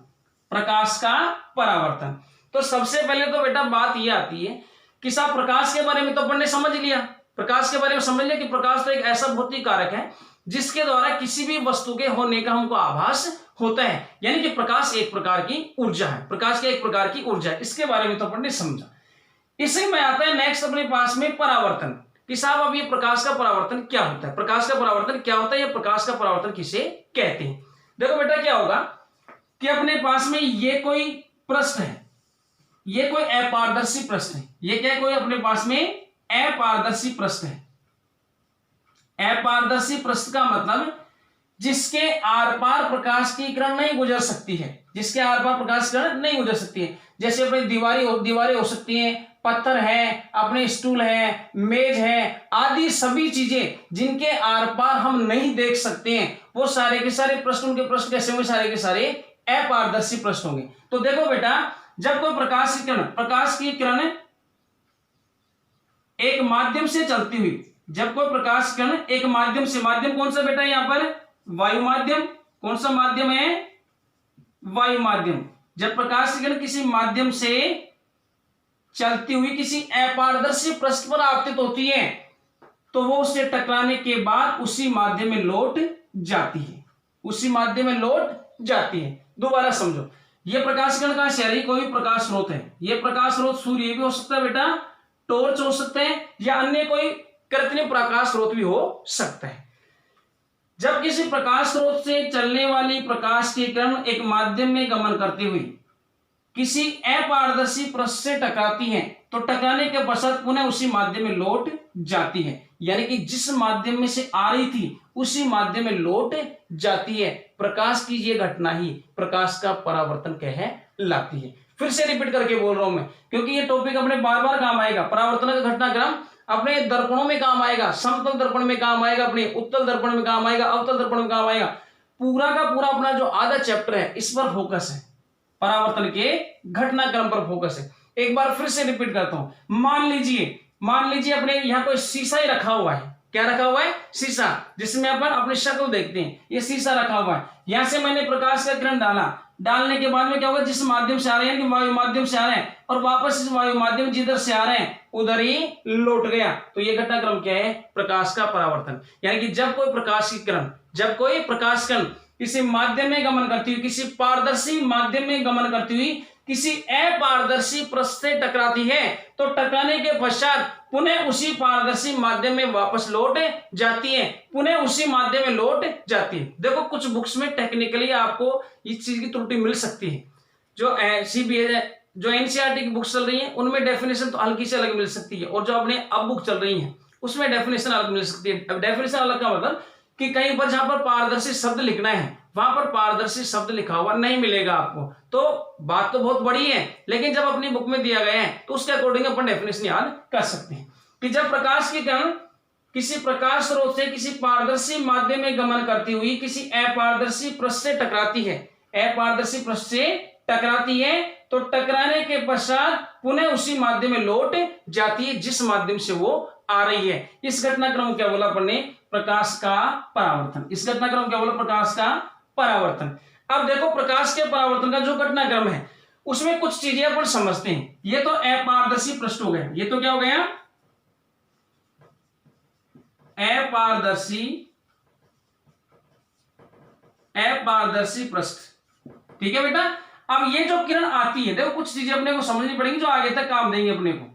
प्रकाश का परावर्तन, तो सबसे पहले तो बेटा बात यह आती है कि साहब प्रकाश के बारे में तो अपन ने समझ लिया, प्रकाश के बारे में समझ लिया कि प्रकाश तो एक ऐसा भौतिक कारक है जिसके द्वारा किसी भी वस्तु के होने का हमको आभास होता है, यानी कि प्रकाश एक प्रकार की ऊर्जा है। प्रकाश की एक प्रकार की ऊर्जा है, इसके बारे में तो अपन ने समझा। इसी में आता है नेक्स्ट अपने पास में परावर्तन, कि साहब अब ये प्रकाश का परावर्तन क्या होता है, प्रकाश का परावर्तन क्या होता है, ये प्रकाश का परावर्तन किसे कहते हैं। देखो बेटा क्या होगा कि अपने पास में ये कोई प्रश्न है, ये कोई अपारदर्शी प्रश्न है, ये क्या है, कोई अपने पास में अपारदर्शी प्रश्न है। अपारदर्शी प्रश्न का मतलब जिसके आर पार प्रकाश की किरण नहीं गुजर सकती है, जिसके आर पार प्रकाश की किरण नहीं गुजर सकती है। जैसे अपनी दीवारें हो सकती हैं, पत्थर है, अपने स्टूल है, मेज है, आदि सभी चीजें जिनके आर पार हम नहीं देख सकते हैं, वो सारे के सारे प्रश्न, उनके प्रश्न कैसे होंगे, सारे के सारे अपारदर्शी प्रश्न होंगे। तो देखो बेटा, जब कोई प्रकाश की किरण एक माध्यम से चलती हुई, जब कोई प्रकाश किरण एक माध्यम से, माध्यम कौन सा बेटा यहां पर, वायु माध्यम, कौन सा माध्यम है, वायु माध्यम। जब प्रकाश की किरण किसी माध्यम से चलती हुई किसी अपारदर्शी पृष्ठ पर आपतित होती है, तो वो उससे टकराने के बाद उसी माध्यम में लौट जाती है, उसी माध्यम में लौट जाती है। दोबारा समझो, ये प्रकाश किरण कहां से आ रही, कोई प्रकाश स्रोत है, ये प्रकाश स्रोत सूर्य भी हो सकता है बेटा, टॉर्च हो सकते हैं, या अन्य कोई कृत्रिम प्रकाश स्रोत भी हो सकता है। जब किसी प्रकाश स्रोत से चलने वाली प्रकाश की किरण एक माध्यम में गमन करती हुई किसी अपारदर्शी पृष्ठ से टकराती है, तो टकराने के पश्चात पुनः उसी माध्यम में लौट जाती है, यानी कि जिस माध्यम में से आ रही थी उसी माध्यम में लौट जाती है। प्रकाश की ये घटना ही प्रकाश का परावर्तन कहलाती है। फिर से रिपीट करके बोल रहा हूं मैं, क्योंकि ये टॉपिक अपने बार बार काम आएगा। परावर्तन का घटनाक्रम अपने दर्पणों में काम आएगा, समतल दर्पण में काम आएगा, अपने उत्तल दर्पण में काम आएगा, अवतल दर्पण में काम आएगा। पूरा का पूरा अपना जो आधा चैप्टर है इस पर फोकस है, परावर्तन के घटनाक्रम पर फोकस है। एक बार फिर से रिपीट करता हूं, मान लीजिए अपने यहां कोई शीशा ही रखा हुआ है। क्या रखा हुआ है, शीशा, जिसमें अपन अपनी शक्ल देखते हैं। ये शीशा रखा हुआ है, यहां से मैंने प्रकाश का किरण डालने के बाद में क्या होगा, जिस माध्यम से आ रहे हैं कि वायु माध्यम से आ रहे हैं, और वापस इस वायु माध्यम जिधर से आ रहे हैं उधर ही लौट गया। तो ये घटनाक्रम क्या है, प्रकाश का परावर्तन। यानी कि जब कोई प्रकाश किरण किसी माध्यम में गमन करती हुई, किसी पारदर्शी माध्यम में गमन करती हुई किसी अपारदर्शी पृष्ठ से टकराती है, तो टकराने के पश्चात पुनः उसी पारदर्शी माध्यम में वापस लौट जाती है, पुनः उसी माध्यम में लौट जाती है। देखो कुछ बुक्स में टेक्निकली आपको इस चीज की त्रुटि मिल सकती है, जो जो एनसीईआरटी की बुक्स चल रही हैं उनमें डेफिनेशन तो हल्की से अलग मिल सकती है, और जो अपने अब बुक चल रही हैं उसमें डेफिनेशन अलग मिल सकती है। अब डेफिनेशन अलग का मतलब कि कहीं पर जहां पर पारदर्शी शब्द लिखना है वहां पर पारदर्शी शब्द लिखा हुआ नहीं मिलेगा आपको। तो बात तो बहुत बड़ी है, लेकिन जब अपनी बुक में दिया गया है तो उसके अकॉर्डिंग अपन डेफिनेशन याद कर सकते हैं कि जब प्रकाश की किरण किसी प्रकाश स्रोत से किसी पारदर्शी माध्यम में गमन करती हुई किसी अपारदर्शी पृष्ठ से टकराती है, अपारदर्शी पृष्ठ से टकराती है, तो टकराने के पश्चात पुनः उसी माध्यम में लौट जाती है जिस माध्यम से वो आ रही है। इस घटनाक्रम क्या बोला अपन ने, प्रकाश का परावर्तन। इस घटनाक्रम क्या बोला, प्रकाश का परावर्तन। अब देखो प्रकाश के परावर्तन का जो घटनाक्रम है उसमें कुछ चीजें अपन समझते हैं। ये तो अपारदर्शी पृष्ठ हो गया, ये तो क्या हो गया, अपारदर्शी पृष्ठ। ठीक है बेटा। अब ये जो किरण आती है, देखो कुछ चीजें अपने को समझनी पड़ेगी जो आगे तक काम देंगे अपने को।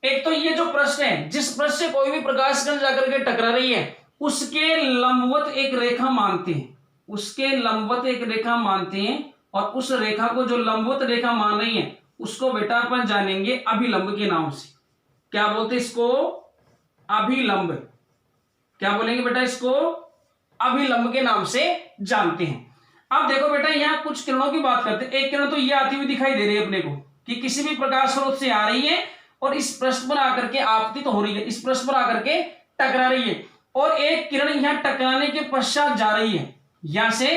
एक तो ये जो प्रश्न है, जिस पृष्ठ से कोई भी प्रकाश किरण जाकर के टकरा रही है उसके लंबवत एक रेखा मानते हैं, उसके लंबवत एक रेखा मानते हैं, और उस रेखा को जो लंबवत रेखा मान रही है उसको बेटा अपन जानेंगे अभिलंब के नाम से। क्या बोलते हैं इसको, अभिलंब। क्या बोलेंगे बेटा इसको, अभिलंब के नाम से जानते हैं। अब देखो बेटा यहां कुछ किरणों की बात करते हैं। एक किरण तो ये आती हुई दिखाई दे रही है अपने को कि किसी भी प्रकाश स्रोत से आ रही है और इस पृष्ठ पर आकर के आपतित हो रही है, इस पृष्ठ पर आकर के टकरा रही है, और एक किरण यहां टकराने के पश्चात जा रही है, यहां से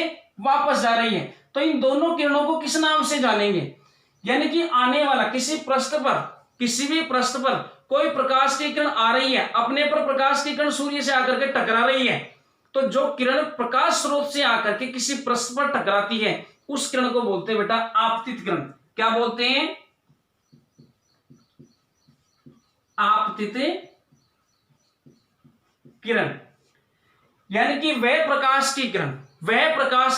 वापस जा रही है। तो इन दोनों किरणों को किस नाम से जानेंगे, यानी कि आने वाला किसी पृष्ठ पर, किसी भी पृष्ठ पर कोई प्रकाश की किरण आ रही है, अपने पर प्रकाश की किरण सूर्य से आकर के टकरा रही है, तो जो किरण प्रकाश स्रोत से आकर के किसी पृष्ठ पर टकराती है उस किरण को बोलते हैं बेटा आपतित किरण। क्या बोलते हैं, आपतित किरण। यानी कि वह प्रकाश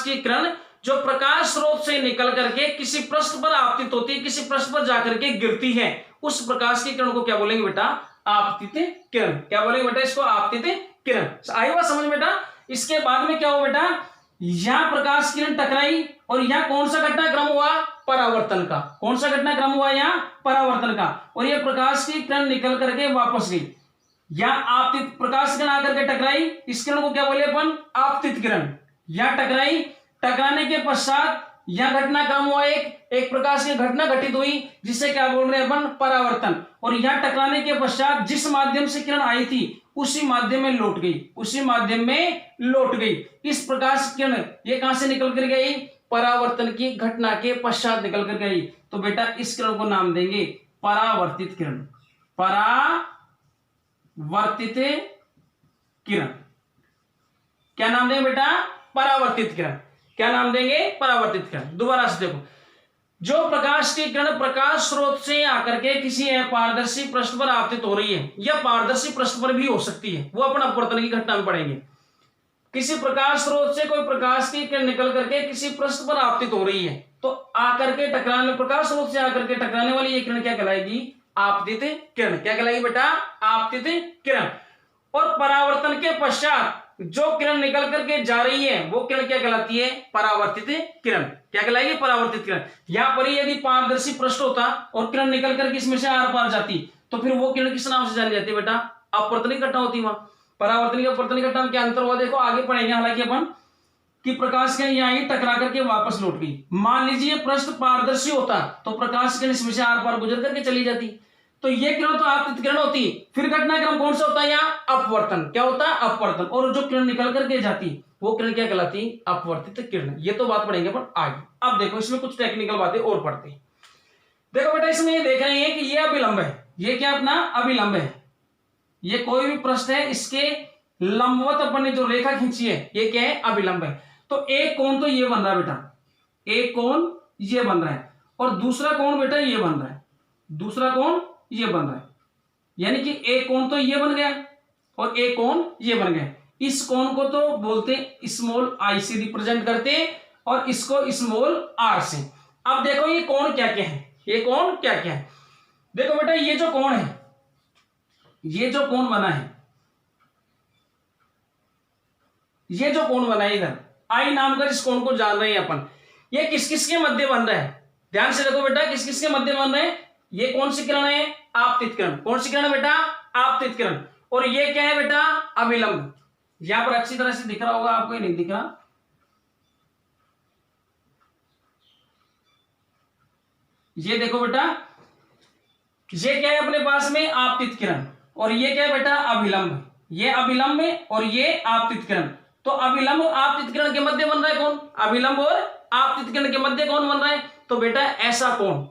की किरण जो प्रकाश स्रोत से निकल करके किसी पृष्ठ पर आपतित होती है, किसी पृष्ठ पर जाकर के गिरती है, उस प्रकाश की किरण को क्या बोलेंगे बेटा? आपतित किरण। क्या बोलेंगे बेटा? इसको आपतित किरण। आई बात समझ बेटा? इसके बाद में क्या हो बेटा? यहां प्रकाश किरण टकराई और यहां कौन सा घटनाक्रम हुआ? परावर्तन का। कौन सा घटनाक्रम हुआ? यहां परावर्तन का। और यह प्रकाश की किरण निकल करके वापस गई, यहां आपतित प्रकाश किरण आकर के टकराई, इस किरण को क्या बोले अपन? आपतित किरण। यहां टकराई, टकराने के पश्चात यह घटनाक्रम हुआ, एक प्रकाश की घटना घटित हुई जिसे क्या बोल रहे हैं अपन? परावर्तन। और यहां टकराने के पश्चात जिस माध्यम से किरण आई थी उसी माध्यम में लौट गई, उसी माध्यम में लौट गई। इस प्रकाश किरण ये कहां से निकल कर गई? परावर्तन की घटना के पश्चात निकल कर गई। तो बेटा इस किरण को नाम देंगे परावर्तित किरण। परावर्तित किरण। क्या नाम देंगे बेटा? परावर्तित किरण। क्या नाम देंगे? परावर्तित किरण। दोबारा से देखो, जो प्रकाश की किरण प्रकाश स्रोत से आकर के किसी अपारदर्शी पृष्ठ पर आपतित हो रही है, या पारदर्शी पृष्ठ पर भी हो सकती है, वो अपन अपवर्तन की घटना में पढ़ेंगे। किसी प्रकाश स्रोत से कोई प्रकाश की किरण निकल करके किसी पृष्ठ पर आपतित हो रही है, तो आकर के टकराने, प्रकाश स्रोत से आकर के टकराने वाली ये किरण क्या कहलाएगी? आपतित किरण। क्या कहलाएगी बेटा? आपतित किरण। और परावर्तन के पश्चात जो किरण निकल करके जा रही है वो किरण क्या कहलाती है? परावर्तित किरण। क्या कहलाएगी? परावर्तित किरण। यहां पर यदि पारदर्शी पृष्ठ होता और किरण निकल करके इसमें से आर पार जाती, तो फिर वो किरण किस नाम से जानी जाती है बेटा? अपवर्तनिक घटना होती। वहां परावर्तनिक अपवर्तनिक घटना में क्या अंतर हुआ देखो, आगे पढ़ेंगे हालांकि अपन, कि प्रकाश किरण यहां ही टकरा करके वापस लौट गई। मान लीजिए पृष्ठ पारदर्शी होता तो प्रकाश किरण इसमें से आर पार गुजर करके चली जाती, तो ये किरण तो आपतित किरण होती। फिर घटनाक्रम कौन सा होता है? यहाँ अपवर्तन। क्या होता है? अपवर्तन। और जो किरण निकल करके जाती वो किरण क्या कहलाती? अपवर्तित किरण। ये तो बात पढ़ेंगे अपन आगे। अब देखो इसमें कुछ टेक्निकल बातें और पढ़ते हैं। देखो बेटा इसमें ये देख रहे हैं कि ये अभिलंब है, ये क्या अपना अभिलंब है। ये कोई भी पृष्ठ है, इसके लंबवत अपन ने जो रेखा खींची है ये क्या है? अभिलंब है। तो एक कोण तो ये बन रहा है बेटा, एक कोण ये बन रहा है, और दूसरा कोण बेटा ये बन रहा है, दूसरा कोण ये बन रहा है। यानी कि एक कोण तो ये बन गया और एक कोण ये बन गया। इस कोण को तो बोलते स्मॉल आई से रिप्रेजेंट करते हैं और इसको स्मॉल आर से। अब देखो ये कोण क्या क्या है, ये कोण क्या क्या है। देखो बेटा ये जो कोण है, ये जो कोण बना है, ये जो कोण बना है इधर आई नाम का, इस कोण को जान रहे हैं अपन, ये किस किस के मध्य बन रहा है? ध्यान से देखो बेटा किस किस के मध्य बन रहे हैं। ये कौन सी किरण है? आपतित किरण। कौन सी किरण है बेटा? आपतित किरण। और ये क्या है बेटा? अभिलंब। यहां पर अच्छी तरह से दिख रहा होगा आपको, ये नहीं दिख रहा, ये देखो बेटा, ये क्या है अपने पास में? आपतित किरण। और ये क्या है बेटा? अभिलंब। ये अभिलंब है और ये आपतित किरण। तो अभिलंब और आपतित किरण के मध्य बन रहा है कौन? अभिलंब और आपतित किरण के मध्य कौन बन रहा है? तो बेटा ऐसा कोण,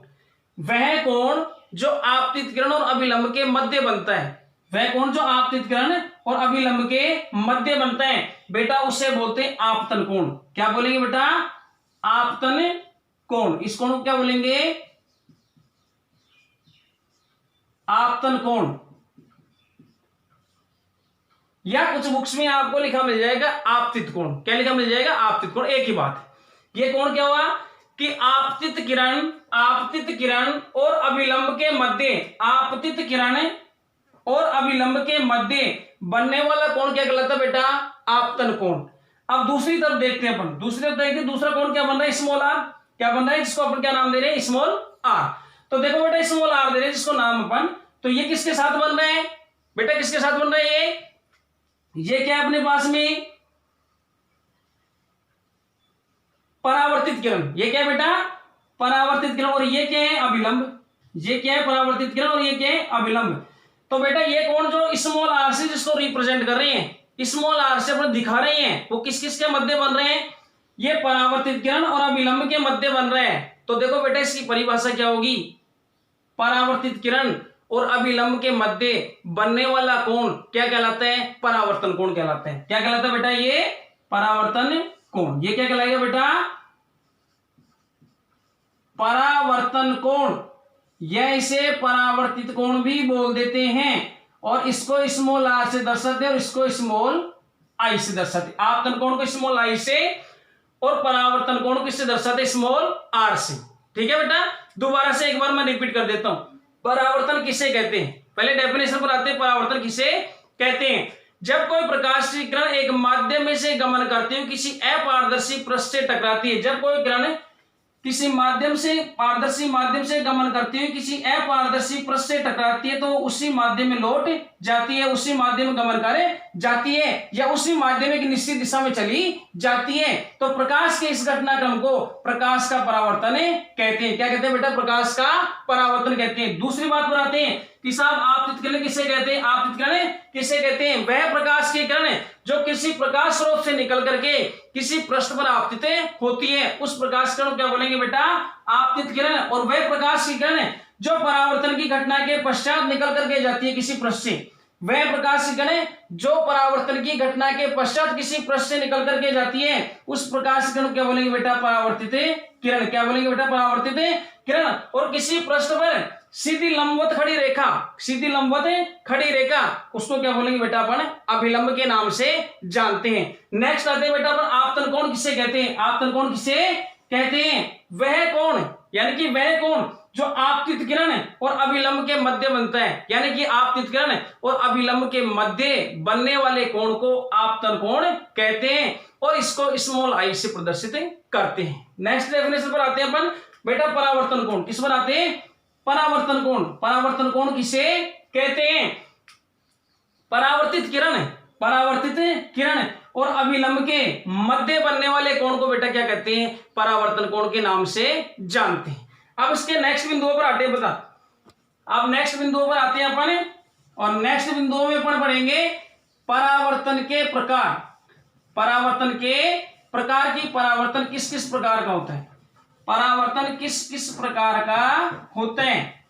वह कोण जो आपतित किरण और अभिलंब के मध्य बनता है, वह कोण जो आपतित किरण और अभिलंब के मध्य बनता है बेटा, उसे बोलते हैं आपतन कोण। क्या बोलेंगे बेटा? आपतन कोण। इस कोण को क्या बोलेंगे? आपतन कोण। या कुछ बुक्स में आपको लिखा मिल जाएगा आपतित कोण। क्या लिखा मिल जाएगा? आपतित कोण। एक ही बात। ये कोण क्या हुआ कि आपतित किरण और अभिलंब के मध्य, आपतित किरण और अभिलंब के मध्य बनने वाला कोण क्या कहलाता है बेटा? आपतन कोण। अब दूसरी तरफ देखते हैं अपन, दूसरी तरफ देखते हैं दूसरा कोण क्या बन रहा है? Small R. क्या बन रहा है? जिसको अपन क्या नाम दे रहे हैं? Small R. तो देखो बेटा स्मॉल आर दे रहे हैं जिसको नाम अपन, तो ये किसके साथ बन रहा है बेटा? किसके साथ बन रहा है? ये क्या है अपने पास में? परावर्तित किरण। ये क्या है बेटा? परावर्तित किरण। और ये क्या है? अभिलंब। ये क्या है? परावर्तित किरण। और ये क्या है? अभिलंब। तो बेटा ये कोण जो स्मॉल आर से जिसको रिप्रेजेंट कर रहे हैं, स्मॉल आर से अपने दिखा रहे हैं, वो किस किस के मध्य बन रहे हैं? ये परावर्तित किरण और अभिलंब के मध्य बन रहे हैं। तो देखो बेटा इसकी परिभाषा क्या होगी? परावर्तित किरण और अभिलंब के मध्य बनने वाला कोण क्या कहलाता है? परावर्तन कोण कहलाता है। क्या कहलाता है बेटा? ये परावर्तन कोण। ये क्या कहलाएगा बेटा? परावर्तन कोण। यह इसे परावर्तित कोण भी बोल देते हैं और इसको स्मॉल आर से दर्शाते हैं और इसको स्मॉल आई से दर्शाते हैं। आपतन कोण को स्मॉल आई से और परावर्तन कोण किससे दर्शाते हैं, स्मॉल आर से। ठीक है बेटा, दोबारा से एक बार मैं रिपीट कर देता हूं। परावर्तन किसे कहते हैं, पहले डेफिनेशन पर आते हैं। परावर्तन किसे कहते हैं, जब कोई प्रकाशीय किरण एक माध्यम में से गमन करते हुए किसी अपारदर्शी पृष्ठ से टकराती है। जब कोई किरण किसी माध्यम से, पारदर्शी माध्यम से गमन करती हुई किसी अपारदर्शी पृष्ठ से टकराती है तो उसी माध्यम में लौट जाती है, उसी माध्यम में गमन कर जाती है, या उसी माध्यम में एक निश्चित दिशा में चली जाती है। तो प्रकाश के इस घटनाक्रम को प्रकाश का परावर्तन कहते हैं। क्या कहते हैं बेटा, प्रकाश का परावर्तन कहते हैं। दूसरी बात पर आते हैं कि साहब आपतित किरण किसे कहते हैं, आपतित किरण किसे कहते हैं, वह प्रकाश की किरण जो किसी प्रकाश स्रोत से निकल करके किसी पृष्ठ पर आपतित होती है, उस प्रकाश किरण को क्या बोलेंगे बेटा, आपतित किरण। और वह प्रकाश की किरण जो परावर्तन की घटना के पश्चात निकल करके जाती है किसी पृष्ठ से, वह प्रकाश की किरण जो परावर्तन की घटना के पश्चात किसी पृष्ठ से निकल करके जाती है, उस प्रकाश किरण को क्या बोलेंगे बेटा, परावर्तित किरण। क्या बोलेंगे बेटा, परावर्तित किरण। और किसी पृष्ठ पर सीधी लंबवत खड़ी रेखा, सीधी लंबवत खड़ी रेखा, उसको क्या बोलेंगे बेटा, अपन अभिलंब के नाम से जानते हैं। नेक्स्ट आते हैं बेटा अपन आपतन कोण किसे कहते हैं, आपतन कोण किसे कहते हैं, वह कोण यानी कि वह कोण जो आपतित किरण और अभिलंब के मध्य बनता है, यानी कि आपतित किरण और अभिलंब के मध्य बनने वाले कोण को आपतन कोण कहते हैं, और इसको स्मॉल आई से प्रदर्शित करते हैं। नेक्स्ट डेफिनेशन पर आते हैं अपन बेटा, परावर्तन कोण। किस पर आते हैं, परावर्तन कोण। परावर्तन कोण किसे कहते हैं, परावर्तित किरण, परावर्तित किरण और अभिलंब के मध्य बनने वाले कोण को बेटा क्या कहते हैं, परावर्तन कोण के नाम से जानते हैं। अब इसके नेक्स्ट बिंदुओं पर आते हैं बता, अब नेक्स्ट बिंदुओं पर आते हैं अपन, और नेक्स्ट बिंदुओं में अपन पढ़ेंगे परावर्तन के प्रकार। परावर्तन के प्रकार की, परावर्तन किस किस प्रकार का होता है, परावर्तन किस किस प्रकार का होते हैं।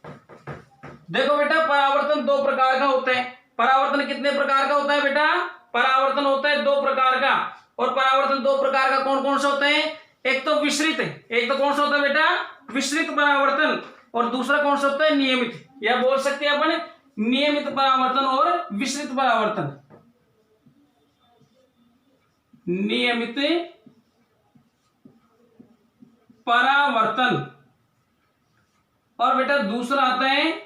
देखो बेटा, परावर्तन दो प्रकार का होता है। परावर्तन कितने प्रकार का होता है बेटा, परावर्तन होता है दो प्रकार का। और परावर्तन दो प्रकार का कौन कौन सा होता है, एक तो विसरित, एक तो कौन सा होता है बेटा, विसरित परावर्तन, और दूसरा कौन सा होता है, नियमित, या बोल सकते हैं अपन नियमित परावर्तन और विसरित परावर्तन। नियमित परावर्तन, और बेटा दूसरा आता है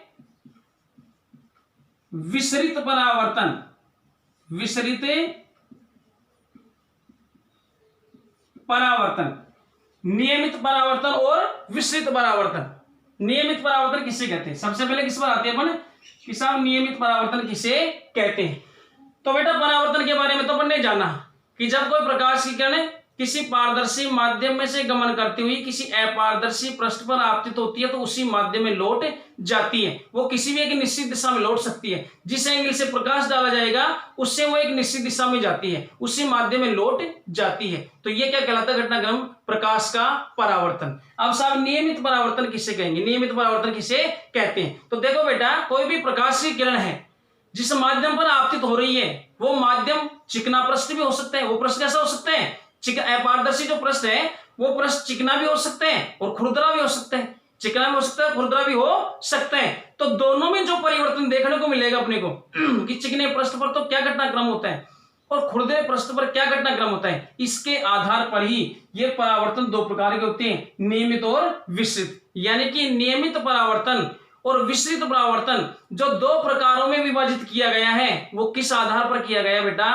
विसरित परावर्तन। विसरित परावर्तन, नियमित परावर्तन और विसरित परावर्तन। नियमित परावर्तन किसे कहते हैं, सबसे पहले किस पर आते हैं अपन कि साहब नियमित परावर्तन किसे कहते हैं। तो बेटा परावर्तन के बारे में तो अपन ने जाना कि जब कोई प्रकाश की किरण किसी पारदर्शी माध्यम में से गमन करती हुई किसी अपारदर्शी पृष्ठ पर आपतित होती है तो उसी माध्यम में लौट जाती है। वो किसी भी एक निश्चित दिशा में लौट सकती है, जिस एंगल से प्रकाश डाला जाएगा उससे वो एक निश्चित दिशा में जाती है, उसी माध्यम में लौट जाती है। तो ये क्या कहलाता है घटनाक्रम, प्रकाश का परावर्तन। अब साहब नियमित परावर्तन किसे कहेंगे, नियमित परावर्तन किसे कहते हैं। तो देखो बेटा, कोई भी प्रकाश की किरण है जिस माध्यम पर आपतित हो रही है वो माध्यम चिकना पृष्ठ भी हो सकता है। वो पृष्ठ कैसा हो सकता है, अपारदर्शी जो पृष्ठ है वो पृष्ठ चिकना भी हो सकते हैं और खुरदरा भी हो सकते हैं। चिकना भी हो सकता है, खुरदरा भी हो सकता है। तो दोनों में जो परिवर्तन देखने को मिलेगा अपने को कि चिकने पृष्ठ पर तो क्या घटनाक्रम होता है और खुरदरे पृष्ठ पर क्या घटनाक्रम होता है, इसके आधार पर ही ये परावर्तन दो प्रकार के होते हैं, नियमित और विसरित। यानी कि नियमित परावर्तन और विसरित परावर्तन जो दो प्रकारों में विभाजित किया गया है वो किस आधार पर किया गया बेटा,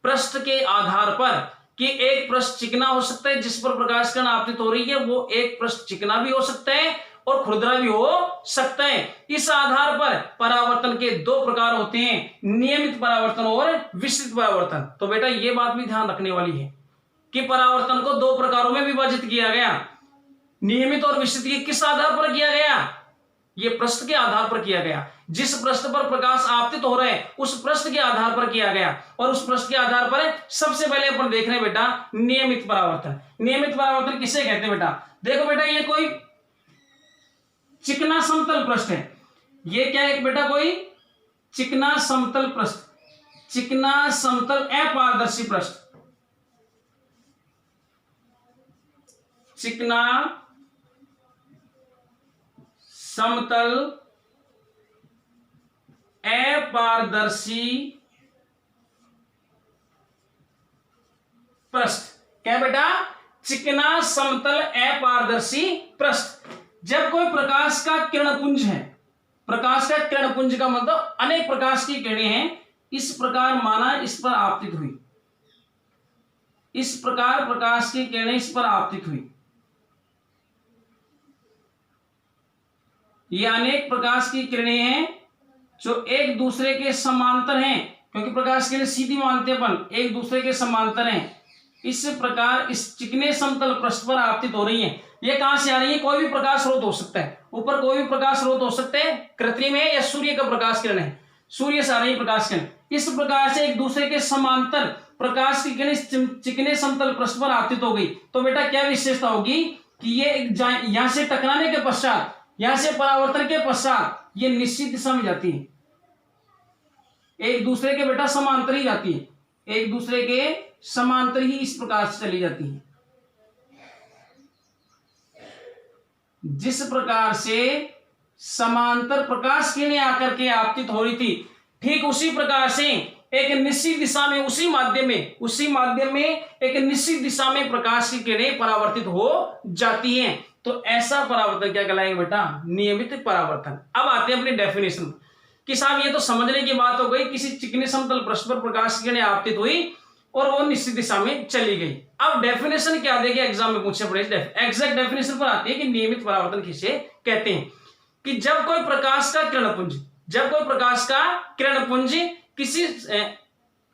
पृष्ठ के आधार पर कि एक पृष्ठ चिकना हो सकता है जिस पर प्रकाश किरण आपतित हो रही है, वो एक पृष्ठ चिकना भी हो सकता है और खुरदरा भी हो सकता है। इस आधार पर परावर्तन के दो प्रकार होते हैं, नियमित परावर्तन और विसरित परावर्तन। तो बेटा ये बात भी ध्यान रखने वाली है कि परावर्तन को दो प्रकारों में विभाजित किया गया, नियमित और विसरित। किस आधार पर किया गया, ये पृष्ठ के आधार पर किया गया। जिस पृष्ठ पर प्रकाश आपतित हो रहा है उस पृष्ठ के आधार पर किया गया, और उस पृष्ठ के आधार पर सबसे पहले अपन देख रहे हैं बेटा नियमित परावर्तन। नियमित परावर्तन किसे कहते हैं बेटा, देखो बेटा ये कोई चिकना समतल पृष्ठ है। ये क्या है बेटा, कोई चिकना समतल पृष्ठ, चिकना समतल अपारदर्शी पृष्ठ, चिकना समतल अपारदर्शी पृष्ठ। क्या बेटा, चिकना समतल अपारदर्शी पृष्ठ। जब कोई प्रकाश का किरणपुंज है, प्रकाश का किरणपुंज का मतलब अनेक प्रकाश की किरणें हैं, इस प्रकार माना इस पर आपतित हुई, इस प्रकार प्रकाश की किरणें इस पर आपतित हुई, ये अनेक प्रकाश की किरणें हैं जो एक दूसरे के समांतर हैं, क्योंकि प्रकाश किरणें सीधी मानते हैं अपन, एक दूसरे के समांतर हैं। इस प्रकार इस चिकने समतल पृष्ठ पर आपतित हो रही हैं। ये कहां से आ रही है? कोई भी प्रकाश स्रोत हो सकता है, ऊपर कोई भी प्रकाश स्रोत हो सकते हैं, कृत्रिम है या सूर्य का प्रकाश किरण है, सूर्य से आ रही प्रकाश किरण। इस प्रकार से एक दूसरे के समांतर प्रकाश की किरण चिकने समतल पृष्ठ पर आपतित हो गई, तो बेटा क्या विशेषता होगी कि ये यहां से टकराने के पश्चात, यहां से परावर्तन के पश्चात ये निश्चित दिशा में जाती है, एक दूसरे के बेटा समांतर ही जाती है, एक दूसरे के समांतर ही इस प्रकार से चली जाती है। जिस प्रकार से समांतर प्रकाश किरणें आकर के आपतित हो रही थी, ठीक उसी प्रकार से एक निश्चित दिशा में, उसी माध्यम में एक निश्चित दिशा में प्रकाश की किरणें परावर्तित हो जाती हैं। तो ऐसा परावर्तन क्या कहलाएगा बेटा? नियमित परावर्तन। अब आते हैं अपनी डेफिनेशन कि साहब ये तो समझने की बात हो गई, किसी चिकने समतल पृष्ठ पर प्रकाश की किरणें आपतित हुई और वो निश्चित दिशा में चली गई। अब डेफिनेशन क्या देगा? एग्जाम में पूछे पड़े, एग्जैक्ट डेफिनेशन पर आती है कि नियमित परावर्तन किसे कहते हैं। कि जब कोई प्रकाश का किरणपुंज किसी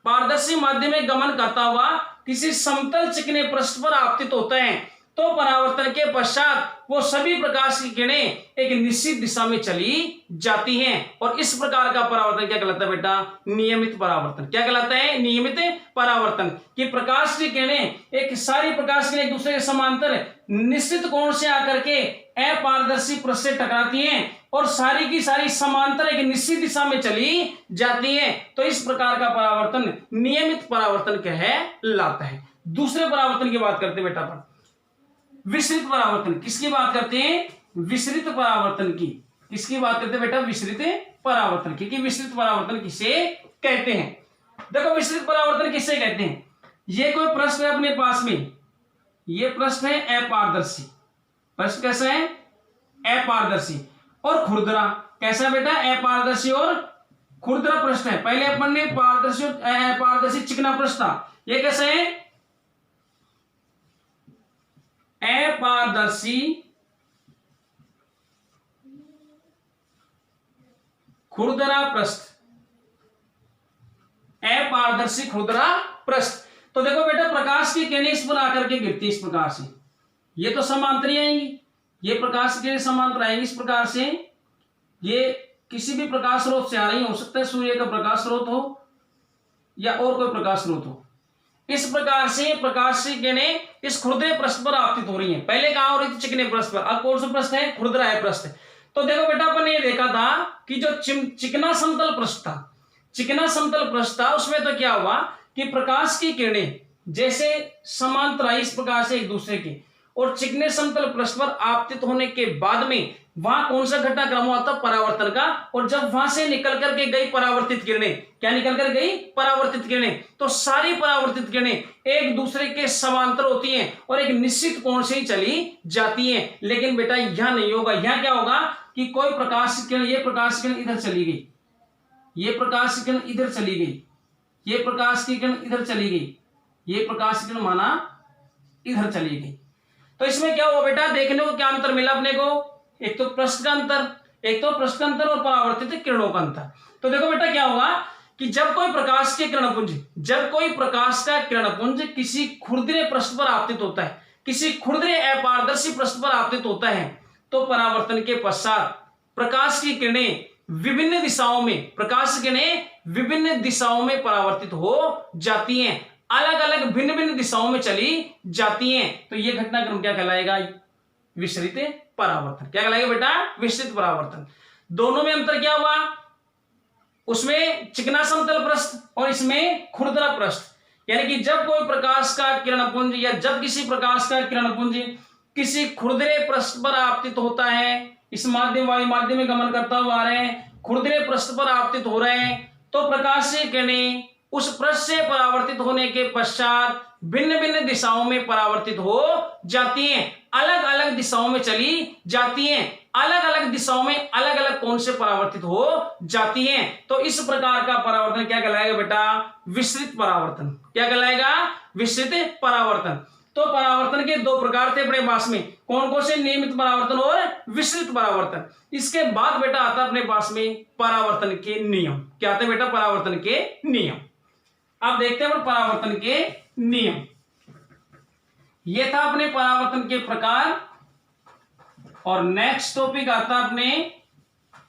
पारदर्शी माध्यम में गमन करता हुआ किसी समतल चिकने पृष्ठ पर आपतित होता है, तो परावर्तन के पश्चात वो सभी प्रकाश की किरणें एक निश्चित दिशा में चली जाती हैं, और इस प्रकार का परावर्तन क्या कहलाता है बेटा? नियमित परावर्तन। क्या कहलाता है? नियमित परावर्तन। कि प्रकाश की किरणें, एक सारी प्रकाश किरणें एक दूसरे के समांतर निश्चित कोण से आकर के अपारदर्शी पृष्ठ से टकराती हैं और सारी की सारी समांतर एक निश्चित दिशा में चली जाती हैं, तो इस प्रकार का परावर्तन नियमित परावर्तन कहलाता है। दूसरे परावर्तन की बात करते हैं बेटा अपन, विसरित परावर्तन। किसकी बात करते हैं? विसरित परावर्तन की। किसकी बात करते हैं बेटा? विसरित परावर्तन की। कि विसरित परावर्तन किसे कहते हैं? देखो विसरित परावर्तन किसे कहते हैं? ये कोई प्रश्न है अपने पास में, ये प्रश्न है अपारदर्शी। प्रश्न कैसा है? अपारदर्शी और खुरदरा। कैसा बेटा? अपारदर्शी और खुरदरा प्रश्न है। पहले अपन ने पारदर्शी और अपारदर्शी चिकना प्रश्न था, ये कैसा है? अपारदर्शी खुरदरा प्रश्न, अपारदर्शी खुरदरा प्रश्न। तो देखो बेटा, प्रकाश की किरणें इस पर आकर के गिरती इस प्रकार से, ये तो समांतर ही आएंगी, ये प्रकाश की किरणें समांतर आएंगी इस प्रकार से। ये किसी भी प्रकाश स्रोत से आ रही हो सकता है, सूर्य का प्रकाश स्रोत हो या और कोई प्रकाश स्रोत हो। इस प्रकार से प्रकाश की किरणें इस खुरदरे पृष्ठ पर आपतित हो रही हैं। पहले कहां हो रही थी? चिकने पृष्ठ पर। अब कौन सा पृष्ठ है? खुरदरा है पृष्ठ। तो देखो बेटा, अपन ने ये देखा था कि जो चिकना समतल पृष्ठ था, चिकना समतल पृष्ठ था, उसमें तो क्या हुआ कि प्रकाश की किरणें जैसे समांतर आई इस प्रकार से एक दूसरे के, और चिकने समतल पृष्ठ पर आपतित होने के बाद में वहां कौन सा घटनाक्रम हुआ था? परावर्तन का। और जब वहां से निकल करके गई परावर्तित किरणें, क्या निकल कर गई? परावर्तित किरणें। तो सारी परावर्तित किरणें एक दूसरे के समांतर होती हैं और एक निश्चित कोण से ही चली जाती हैं। लेकिन बेटा यहां नहीं होगा। यहां क्या होगा कि कोई प्रकाश किरण, ये प्रकाश किरण इधर चली गई, ये प्रकाश किरण इधर चली गई, ये प्रकाश की किरण इधर चली गई, ये प्रकाश किरण माना इधर चली गई। तो इसमें क्या हुआ बेटा? देखने को क्या अंतर मिला अपने को? एक तो पृष्ठ का अंतर, एक तो पृष्ठ का अंतर और परावर्तित किरणों का अंतर। तो देखो बेटा क्या होगा कि जब कोई प्रकाश के किरणपुंज, जब कोई प्रकाश का किरणपुंज किसी खुरदरे पृष्ठ पर आपतित होता है, किसी खुरदरे अपारदर्शी पृष्ठ पर आपतित होता है, तो परावर्तन के पश्चात प्रकाश की किरणें विभिन्न दिशाओं में, प्रकाश की किरणें विभिन्न दिशाओं में परावर्तित हो जाती हैं, अलग अलग भिन्न भिन्न दिशाओं में चली जाती हैं। तो यह घटनाक्रम क्या कहलाएगा? विसरित परावर्तन। क्या कहलाएगा बेटा? विसरित परावर्तन। दोनों में अंतर क्या हुआ? उसमें चिकना समतल पृष्ठ और इसमें खुरदरा पृष्ठ। यानी कि जब कोई प्रकाश का किरणपुंज या जब किसी प्रकाश का किरणपुंज किसी खुरदरे पृष्ठ पर आपतित होता है, इस माध्यम वायु माध्यम में गमन करता हुआ आ रहे हैं, खुरदरे पृष्ठ पर आपतित हो रहे हैं, तो प्रकाश की किरणें उस पृष्ठ से परावर्तित होने के पश्चात भिन्न भिन्न दिशाओं में परावर्तित हो जाती हैं, अलग अलग दिशाओं में चली जाती हैं, अलग अलग दिशाओं में अलग अलग कोण से परावर्तित हो जाती हैं। तो इस प्रकार का परावर्तन क्या कहलाएगा बेटा? विसरित परावर्तन। क्या कहलाएगा? विसरित परावर्तन। तो परावर्तन के दो प्रकार थे अपने पास में, कौन कौन से? नियमित परावर्तन और विसरित परावर्तन। इसके बाद बेटा आता अपने पास में परावर्तन के नियम। क्या आते बेटा? परावर्तन के नियम। अब देखते हैं परावर्तन के नियम। ये था अपने परावर्तन के प्रकार, और नेक्स्ट टॉपिक आता अपने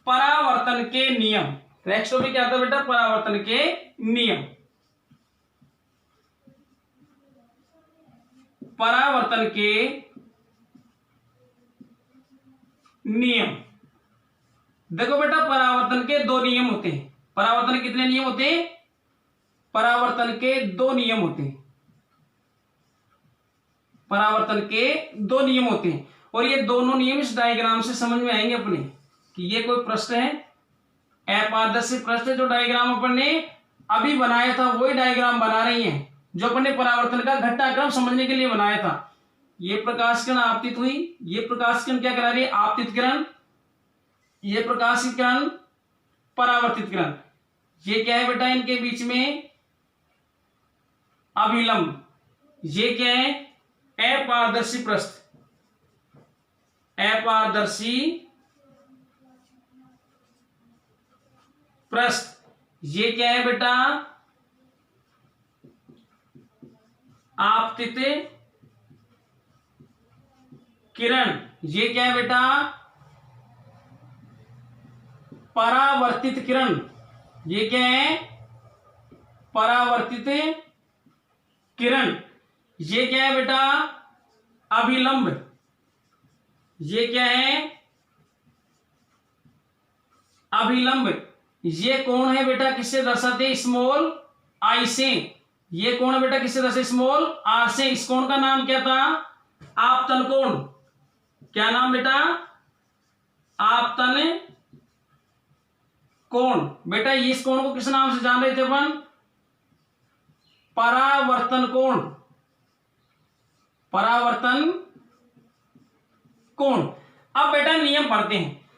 परावर्तन के नियम। नेक्स्ट टॉपिक क्या आता बेटा? परावर्तन के नियम। परावर्तन के नियम। देखो बेटा, परावर्तन के दो नियम होते हैं। परावर्तन के कितने नियम होते हैं? परावर्तन के दो नियम होते हैं। परावर्तन के दो नियम होते हैं, और ये दोनों नियम इस डायग्राम से समझ में आएंगे अपने, कि ये कोई प्रश्न है, अपारदर्शी प्रश्न, जो डायग्राम अपन ने अभी बनाया था वही डायग्राम बना रही हैं, जो अपन ने परावर्तन का घटनाक्रम समझने के लिए बनाया था। ये प्रकाश किरण आपतित हुई, ये प्रकाश किरण क्या करा रही है? आपतित किरण। ये प्रकाशित किरण, परावर्तित किरण। ये क्या है बेटा? इनके बीच में अभिलंब। ये क्या है? अपारदर्शी पृष्ठ। अपारदर्शी पृष्ठ। ये क्या है बेटा? आपतित किरण। ये क्या है बेटा? परावर्तित किरण। ये क्या है? परावर्तित किरण। ये क्या है बेटा? अभिलंब। ये क्या है? अभिलंब। ये कोण है बेटा, किससे दर्शाते? स्मॉल आई से। ये कोण है बेटा, किससे दर्शाते? स्मॉल आर से। इस कोण का नाम क्या था? आपतन कोण। क्या नाम बेटा? आपतन कोण। बेटा इस कोण को किस नाम से जान रहे थे अपन? परावर्तन कोण। परावर्तन कोण। अब बेटा नियम पढ़ते हैं।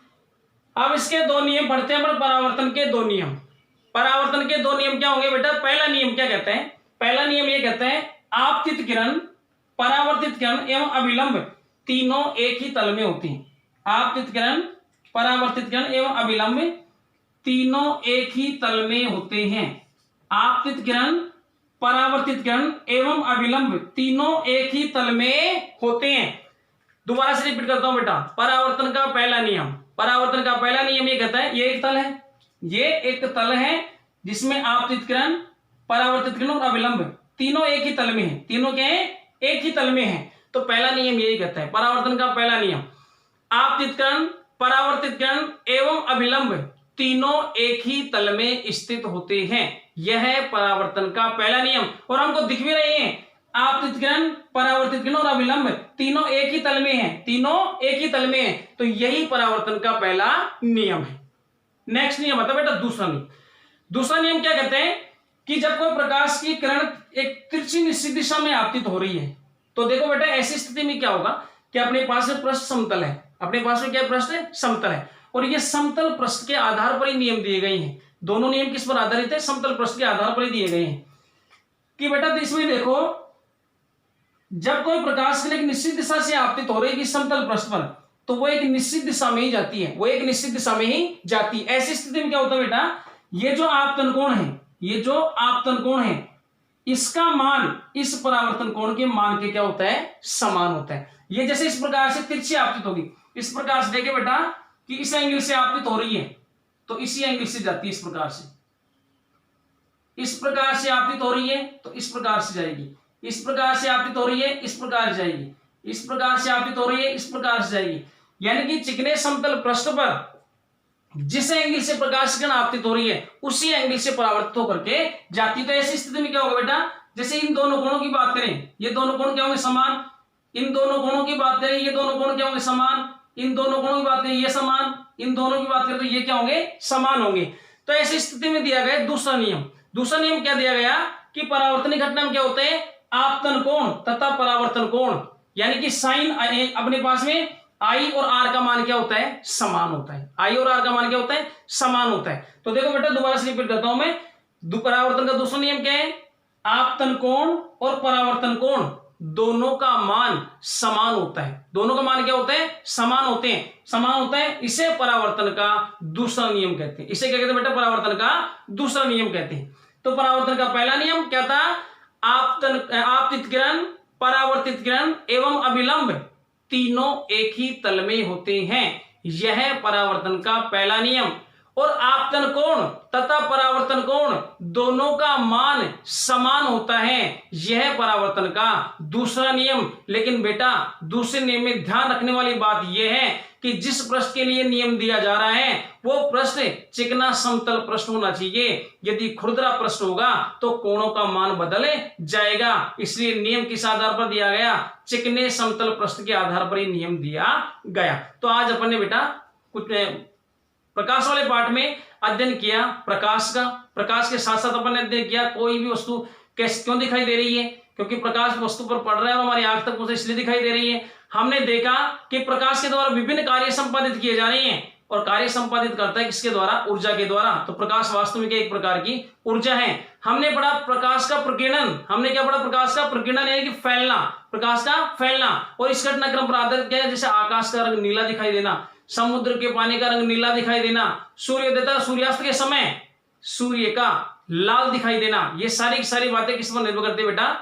अब इसके दो नियम पढ़ते हैं अपन, परावर्तन के दो नियम। परावर्तन के दो नियम क्या होंगे बेटा? पहला नियम क्या कहते हैं? पहला नियम ये कहते हैं, आपतित किरण, परावर्तित किरण एवं अभिलंब तीनों एक ही तल में होती हैं। आपतित किरण, परावर्तित किरण एवं अभिलंब तीनों एक ही तल में होते हैं। आपतित किरण, परावर्तित किरण एवं अभिलंब तीनों एक ही तल में होते हैं। दोबारा से रिपीट करता हूं बेटा, परावर्तन का पहला नियम। परावर्तन का पहला नियम ये कहता है, ये एक तल है, ये एक तल है जिसमें आपतित किरण, परावर्तित किरण और अभिलंब तीनों एक ही तल में है। तीनों क्या है? एक ही तल में है। तो पहला नियम यही कहता है, परावर्तन का पहला नियम, आपतित किरण, परावर्तित किरण एवं अभिलंब तीनों एक ही तल में स्थित होते हैं। यह है परावर्तन का पहला नियम। और हमको दिख भी रहे हैं, आपतित किरण, परावर्तित किरण और अभिलंब तीनों एक ही तल में हैं। तीनों एक ही तल में हैं। तो यही परावर्तन का पहला नियम है। नेक्स्ट नियम आता बेटा दूसरा नियम। दूसरा नियम क्या कहते हैं कि जब कोई प्रकाश की किरण एक तिरछी निश्चित दिशा में आपतित हो रही है, तो देखो बेटा ऐसी स्थिति में क्या होगा कि अपने पास में पृष्ठ समतल है। अपने पास में क्या पृष्ठ है? समतल है। और ये समतल पृष्ठ के आधार पर ही नियम दिए गए हैं। दोनों नियम किस पर आधारित है? समतल पृष्ठ के आधार पर ही दिए गए हैं कि बेटा इसमें देखो, जब कोई प्रकाश की एक निश्चित दिशा से आपतित हो रही है समतल पृष्ठ पर, तो वो एक निश्चित दिशा में ही जाती है। वो एक निश्चित दिशा में ही जाती है। ऐसी स्थिति में क्या होता है बेटा? ये जो आपतन कोण है, ये जो आपतन कोण है, इसका मान इस परावर्तन कोण के मान के क्या होता है? समान होता है। ये जैसे इस प्रकार से तिरछी आपतित होगी, इस प्रकार से देखे बेटा कि इस एंगल से आपतित हो रही है, तो इसी एंगल से जाती है। इस प्रकार से, इस प्रकार से आपतित हो रही है तो इस प्रकार से जाएगी। इस प्रकार से आपतित हो रही है, इस प्रकार से जाएगी। इस प्रकार से आपतित हो रही है, इस प्रकार से जाएगी। यानी कि चिकने समतल पृष्ठ पर जिस एंगल से प्रकाश किरण आपतित हो रही है उसी एंगल से परावर्तित होकर के जाती। तो ऐसी स्थिति में क्या होगा बेटा? जैसे इन दोनों कोणों की बात करें, ये दोनों कोण क्या होंगे? समान। इन दोनों कोणों की बात करें, ये दोनों कोण क्या होंगे? समान। इन दोनों कोणों की बात करें, ये समान। इन दोनों की बात करें तो ये क्या होंगे? समान होंगे। तो ऐसी स्थिति में दिया गया दूसरा नियम। दूसरा नियम क्या दिया गया कि परावर्तनिक घटना में क्या होते हैं? आपतन कोण तथा परावर्तन कोण, यानी कि साइन अपने पास में आई और आर का मान क्या होता है, समान होता है। आई और आर का मान क्या होता है, समान होता है। तो देखो बेटा दोबारा से रिपीट करता हूं मैं, परावर्तन का दूसरा नियम क्या है, आपतन कोण और परावर्तन कोण दोनों का मान समान होता है। दोनों का मान क्या होता है, समान होते हैं, समान होता है। इसे परावर्तन का दूसरा नियम कहते हैं। इसे क्या कहते हैं बेटा, परावर्तन का दूसरा नियम कहते हैं। तो परावर्तन का पहला नियम क्या था, आपतित किरण, परावर्तित किरण एवं अभिलंब तीनों एक ही तल में होते हैं, यह परावर्तन का पहला नियम। और आपतन कोण तथा परावर्तन कोण दोनों का मान समान होता है, यह परावर्तन का दूसरा नियम। लेकिन बेटा दूसरे नियम में ध्यान रखने वाली बात यह है कि जिस पृष्ठ के लिए नियम दिया जा रहा है वो पृष्ठ चिकना समतल पृष्ठ होना चाहिए। यदि खुरदरा पृष्ठ होगा तो कोणों का मान बदल जाएगा। इसलिए नियम किस आधार पर दिया गया, चिकने समतल पृष्ठ के आधार पर ही नियम दिया गया। तो आज अपन ने बेटा कुछ प्रकाश वाले पाठ में अध्ययन किया प्रकाश का। प्रकाश के साथ साथ अपन ने अध्ययन किया कोई भी वस्तु कैसे क्यों दिखाई दे रही है, क्योंकि प्रकाश वस्तु पर पड़ रहा है और हमारी आंख तक पहुंचे इसलिए दिखाई दे रही है। हमने देखा कि प्रकाश के द्वारा विभिन्न कार्य संपादित किए जा रहे हैं, और कार्य संपादित करता है किसके द्वारा, ऊर्जा के द्वारा। तो प्रकाश वास्तव में एक प्रकार की ऊर्जा है। हमने पढ़ा प्रकाश का प्रकीर्णन, हमने क्या पढ़ा, प्रकाश का प्रकीर्णन यानी कि फैलना, प्रकाश का फैलना। और इस घटनाक्रम पर आधारित क्या है, जैसे आकाश का रंग नीला दिखाई देना, समुद्र के पानी का रंग नीला दिखाई देना, सूर्योदय तथा सूर्यास्त के समय सूर्य का लाल दिखाई देना, ये सारी की सारी बातें किस पर निर्भर करती है बेटा,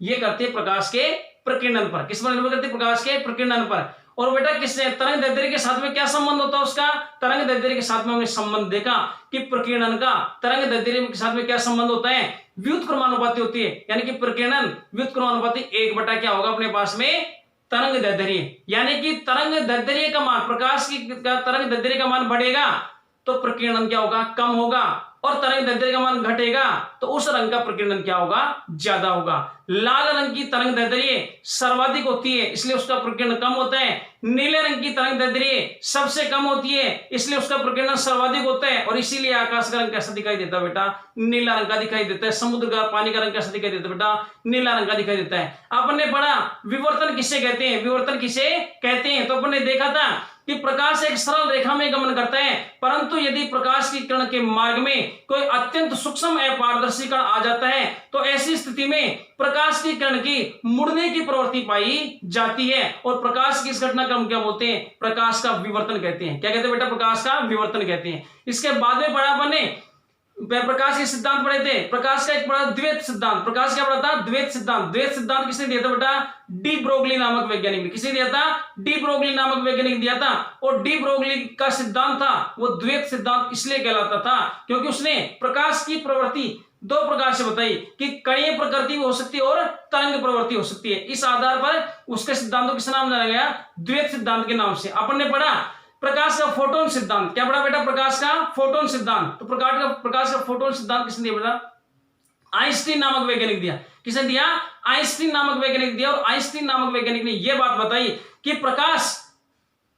ये करते हैं प्रकाश के प्रकीर्णन पर। किस पर निर्भर करती है, प्रकाश के प्रकीर्णन पर। और बेटा किससे, तरंग दैर्ध्य के साथ में क्या संबंध होता है उसका, तरंग दैर्ध्य के साथ में हमने संबंध देखा कि प्रकीर्णन का तरंग दैर्ध्य के साथ में क्या संबंध होता है, व्युत्क्रमानुपाती होती है। यानी कि प्रकीर्णन व्युत्क्रमानुपाती 1 क्या होगा अपने पास में, तरंग दैर्ध्य। यानी कि तरंग दैर्ध्य का मान, प्रकाश की तरंग दैर्ध्य का मान बढ़ेगा तो प्रकीर्णन क्या होगा, कम होगा। और तरंग दैर्ध्य का मान घटेगा तो उस रंग का प्रकीर्णन क्या होगा, ज्यादा होगा। लाल रंग की तरंग दैर्ध्य सर्वाधिक होती है इसलिए उसका प्रकीर्णन कम होता है। नीले रंग की तरंग दैर्ध्य सबसे कम होती है इसलिए उसका प्रकीर्णन सर्वाधिक होता है। और इसीलिए आकाश का रंग कैसा दिखाई देता है बेटा, नीला रंग का दिखाई देता है। समुद्र का पानी का रंग कैसा दिखाई देता है बेटा, नीला रंग का दिखाई देता है। अपन ने पढ़ा विवर्तन किसे कहते हैं, विवर्तन किसे कहते हैं। तो अपन ने देखा था कि प्रकाश एक सरल रेखा में गमन करता है, परंतु यदि प्रकाश की किरण के मार्ग में कोई अत्यंत सूक्ष्म अपारदर्शी कण आ जाता है तो ऐसी स्थिति में प्रकाश की किरण की मुड़ने की प्रवृत्ति पाई जाती है। और प्रकाश की इस घटना को हम क्या बोलते हैं, प्रकाश का विवर्तन कहते हैं। क्या कहते हैं बेटा, प्रकाश का विवर्तन कहते हैं। इसके बाद में पढ़ा अपन ने प्रकाश के सिद्धांत पढ़े थे। प्रकाश का एक पढ़ा द्वैत सिद्धांत। प्रकाश क्या पढ़ा था, द्वैत सिद्धांत। द्वैत सिद्धांत किसने दिया था बेटा, डी ब्रोगली नामक वैज्ञानिक ने। किसने दिया था, डी ब्रोगली नामक वैज्ञानिक दिया था। और डी ब्रोगली का सिद्धांत था वो द्वैत सिद्धांत इसलिए कहलाता था क्योंकि उसने प्रकाश की प्रवृत्ति 2 प्रकार से बताई कि कणीय प्रकृति हो सकती है और तरंग प्रवृत्ति हो सकती है। इस आधार पर उसके सिद्धांत को किस नाम जाना गया, द्वैत सिद्धांत के नाम से। अपन ने पढ़ा प्रकाश का फोटोन सिद्धांत। क्या पढ़ा बेटा, प्रकाश का फोटोन सिद्धांत। तो प्रकाश का फोटोन सिद्धांत किसने दिया बेटा, आइंस्टीन नामक वैज्ञानिक दिया। किसने दिया, आइंस्टीन नामक वैज्ञानिक दिया। और आइंस्टीन नामक वैज्ञानिक ने यह बात बताई कि प्रकाश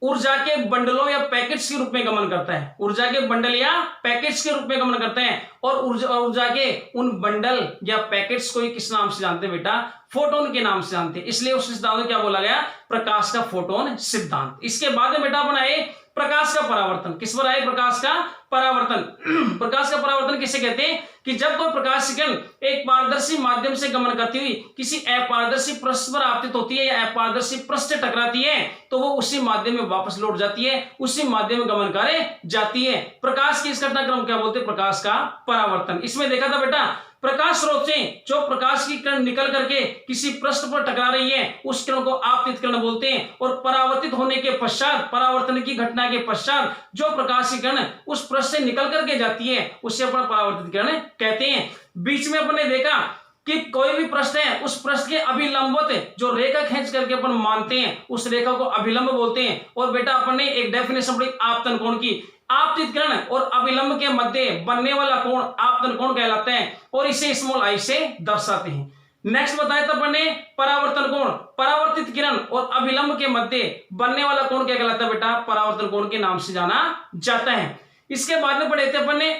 ऊर्जा के बंडलों या पैकेट्स के रूप में गमन करता है। ऊर्जा के बंडल या पैकेट्स के रूप में गमन करते हैं। और ऊर्जा के उन बंडल या पैकेट्स को किस नाम से जानते हैं बेटा, फोटोन के नाम से जानते हैं। इसलिए उस सिद्धांत को क्या बोला गया, प्रकाश का फोटोन सिद्धांत। इसके बाद में बेटा बनाए प्रकाश का परावर्तन। किस पर आए, प्रकाश का परावर्तन। प्रकाश का परावर्तन किसे कहते हैं कि जब कोई प्रकाश किरण एक पारदर्शी माध्यम से गमन करती हुई किसी अपारदर्शी पृष्ठ पर आपतित होती है या अपारदर्शी पृष्ठ से टकराती है तो वो उसी माध्यम में वापस लौट जाती है, उसी माध्यम में गमन करे जाती है। प्रकाश की इस घटनाक्रम क्या बोलते हैं, प्रकाश का परावर्तन। इसमें देखा था बेटा प्रकाश स्रोत से जो प्रकाश की किरण निकल करके किसी पृष्ठ पर टकरा रही है उस किरण को आपतित किरण बोलते हैं। और परावर्तित होने के पश्चात, परावर्तन की घटना के पश्चात जो प्रकाश की किरण उस पृष्ठ से निकल करके जाती है उसे अपन परावर्तित किरण कहते हैं। बीच में अपन ने देखा कि कोई भी पृष्ठ है उस पृष्ठ के अभिलंबवत जो रेखा खींच करके अपन मानते हैं उस रेखा को अभिलंब बोलते हैं। और बेटा अपन ने एक डेफिनेशन पढ़ी आपतन कोण की। आपतित किरण और अभिलंब के मध्य बनने वाला कोण आपतन कोण कहलाता है और इसे स्मॉल आई से दर्शाते हैं। नेक्स्ट बताया था अपन ने परावर्तन कोण। परावर्तित किरण और अभिलंब के मध्य बनने वाला कोण क्या कहलाता है बेटा, परावर्तन कोण के नाम से जाना जाता है। इसके बाद में पढ़े थे अपन ने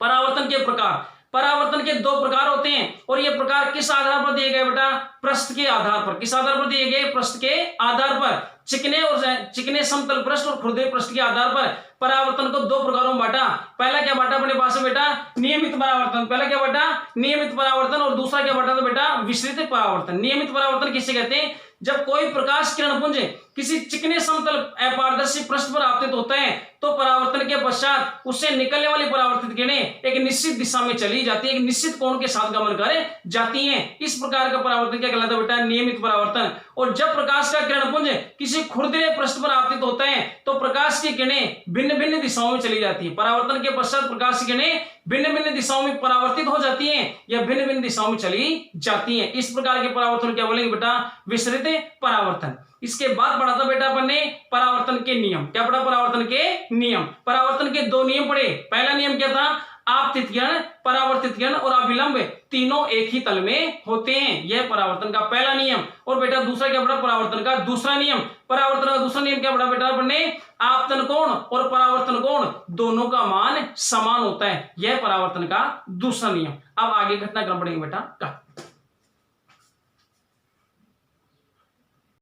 परावर्तन के प्रकार। परावर्तन के दो प्रकार होते हैं और ये प्रकार किस आधार पर दिए गए बेटा? पृष्ठ के आधार पर। किस आधार पर दिए गए? पृष्ठ के आधार पर। चिकने समतल पृष्ठ और खुरदरे पृष्ठ के आधार पर परावर्तन को दो प्रकारों में बांटा। पहला क्या बांटा अपने पास में बेटा? नियमित परावर्तन। पहला क्या बांटा? नियमित परावर्तन। और दूसरा क्या बांटा था बेटा? विसरित परावर्तन। नियमित परावर्तन किसे कहते हैं? जब कोई प्रकाश किरण पुंज किसी चिकने समतल अपारदर्शी पृष्ठ पर आपतित होता है तो परावर्तन के पश्चात उससे निकलने वाली परावर्तित किरणें एक निश्चित दिशा में चली जाती है, एक निश्चित कोण के साथ गमन कर जाती हैं। इस प्रकार का परावर्तन क्या कहलाता है बेटा? नियमित परावर्तन। और जब प्रकाश का किरण पुंज किसी खुरदरे पृष्ठ पर आपतित होता है तो प्रकाश की किरणें भिन्न भिन्न दिशाओं में चली जाती है। परावर्तन के पश्चात प्रकाश की किरणें भिन्न भिन्न दिशाओं में परावर्तित हो जाती हैं या भिन्न भिन्न दिशाओं में चली जाती हैं। इस प्रकार के परावर्तन क्या बोलेंगे बेटा? विसरित परावर्तन। इसके बाद पढ़ा था बेटा अपन ने परावर्तन के नियम। क्या पढ़ा? परावर्तन के नियम। परावर्तन के दो नियम पढ़े। पहला नियम क्या था? आपतित किरण, परावर्तित किरण और अभिलंब तीनों एक ही तल में होते हैं। यह परावर्तन का पहला नियम। और बेटा दूसरा क्या पढ़ा? परावर्तन का दूसरा नियम। परावर्तन का दूसरा नियम क्या पढ़ा बेटा अपन ने? आपतन कोण और परावर्तन कोण दोनों का मान समान होता है। यह परावर्तन का दूसरा नियम। अब आगे घटनाक्रम पढ़ेंगे बेटा का।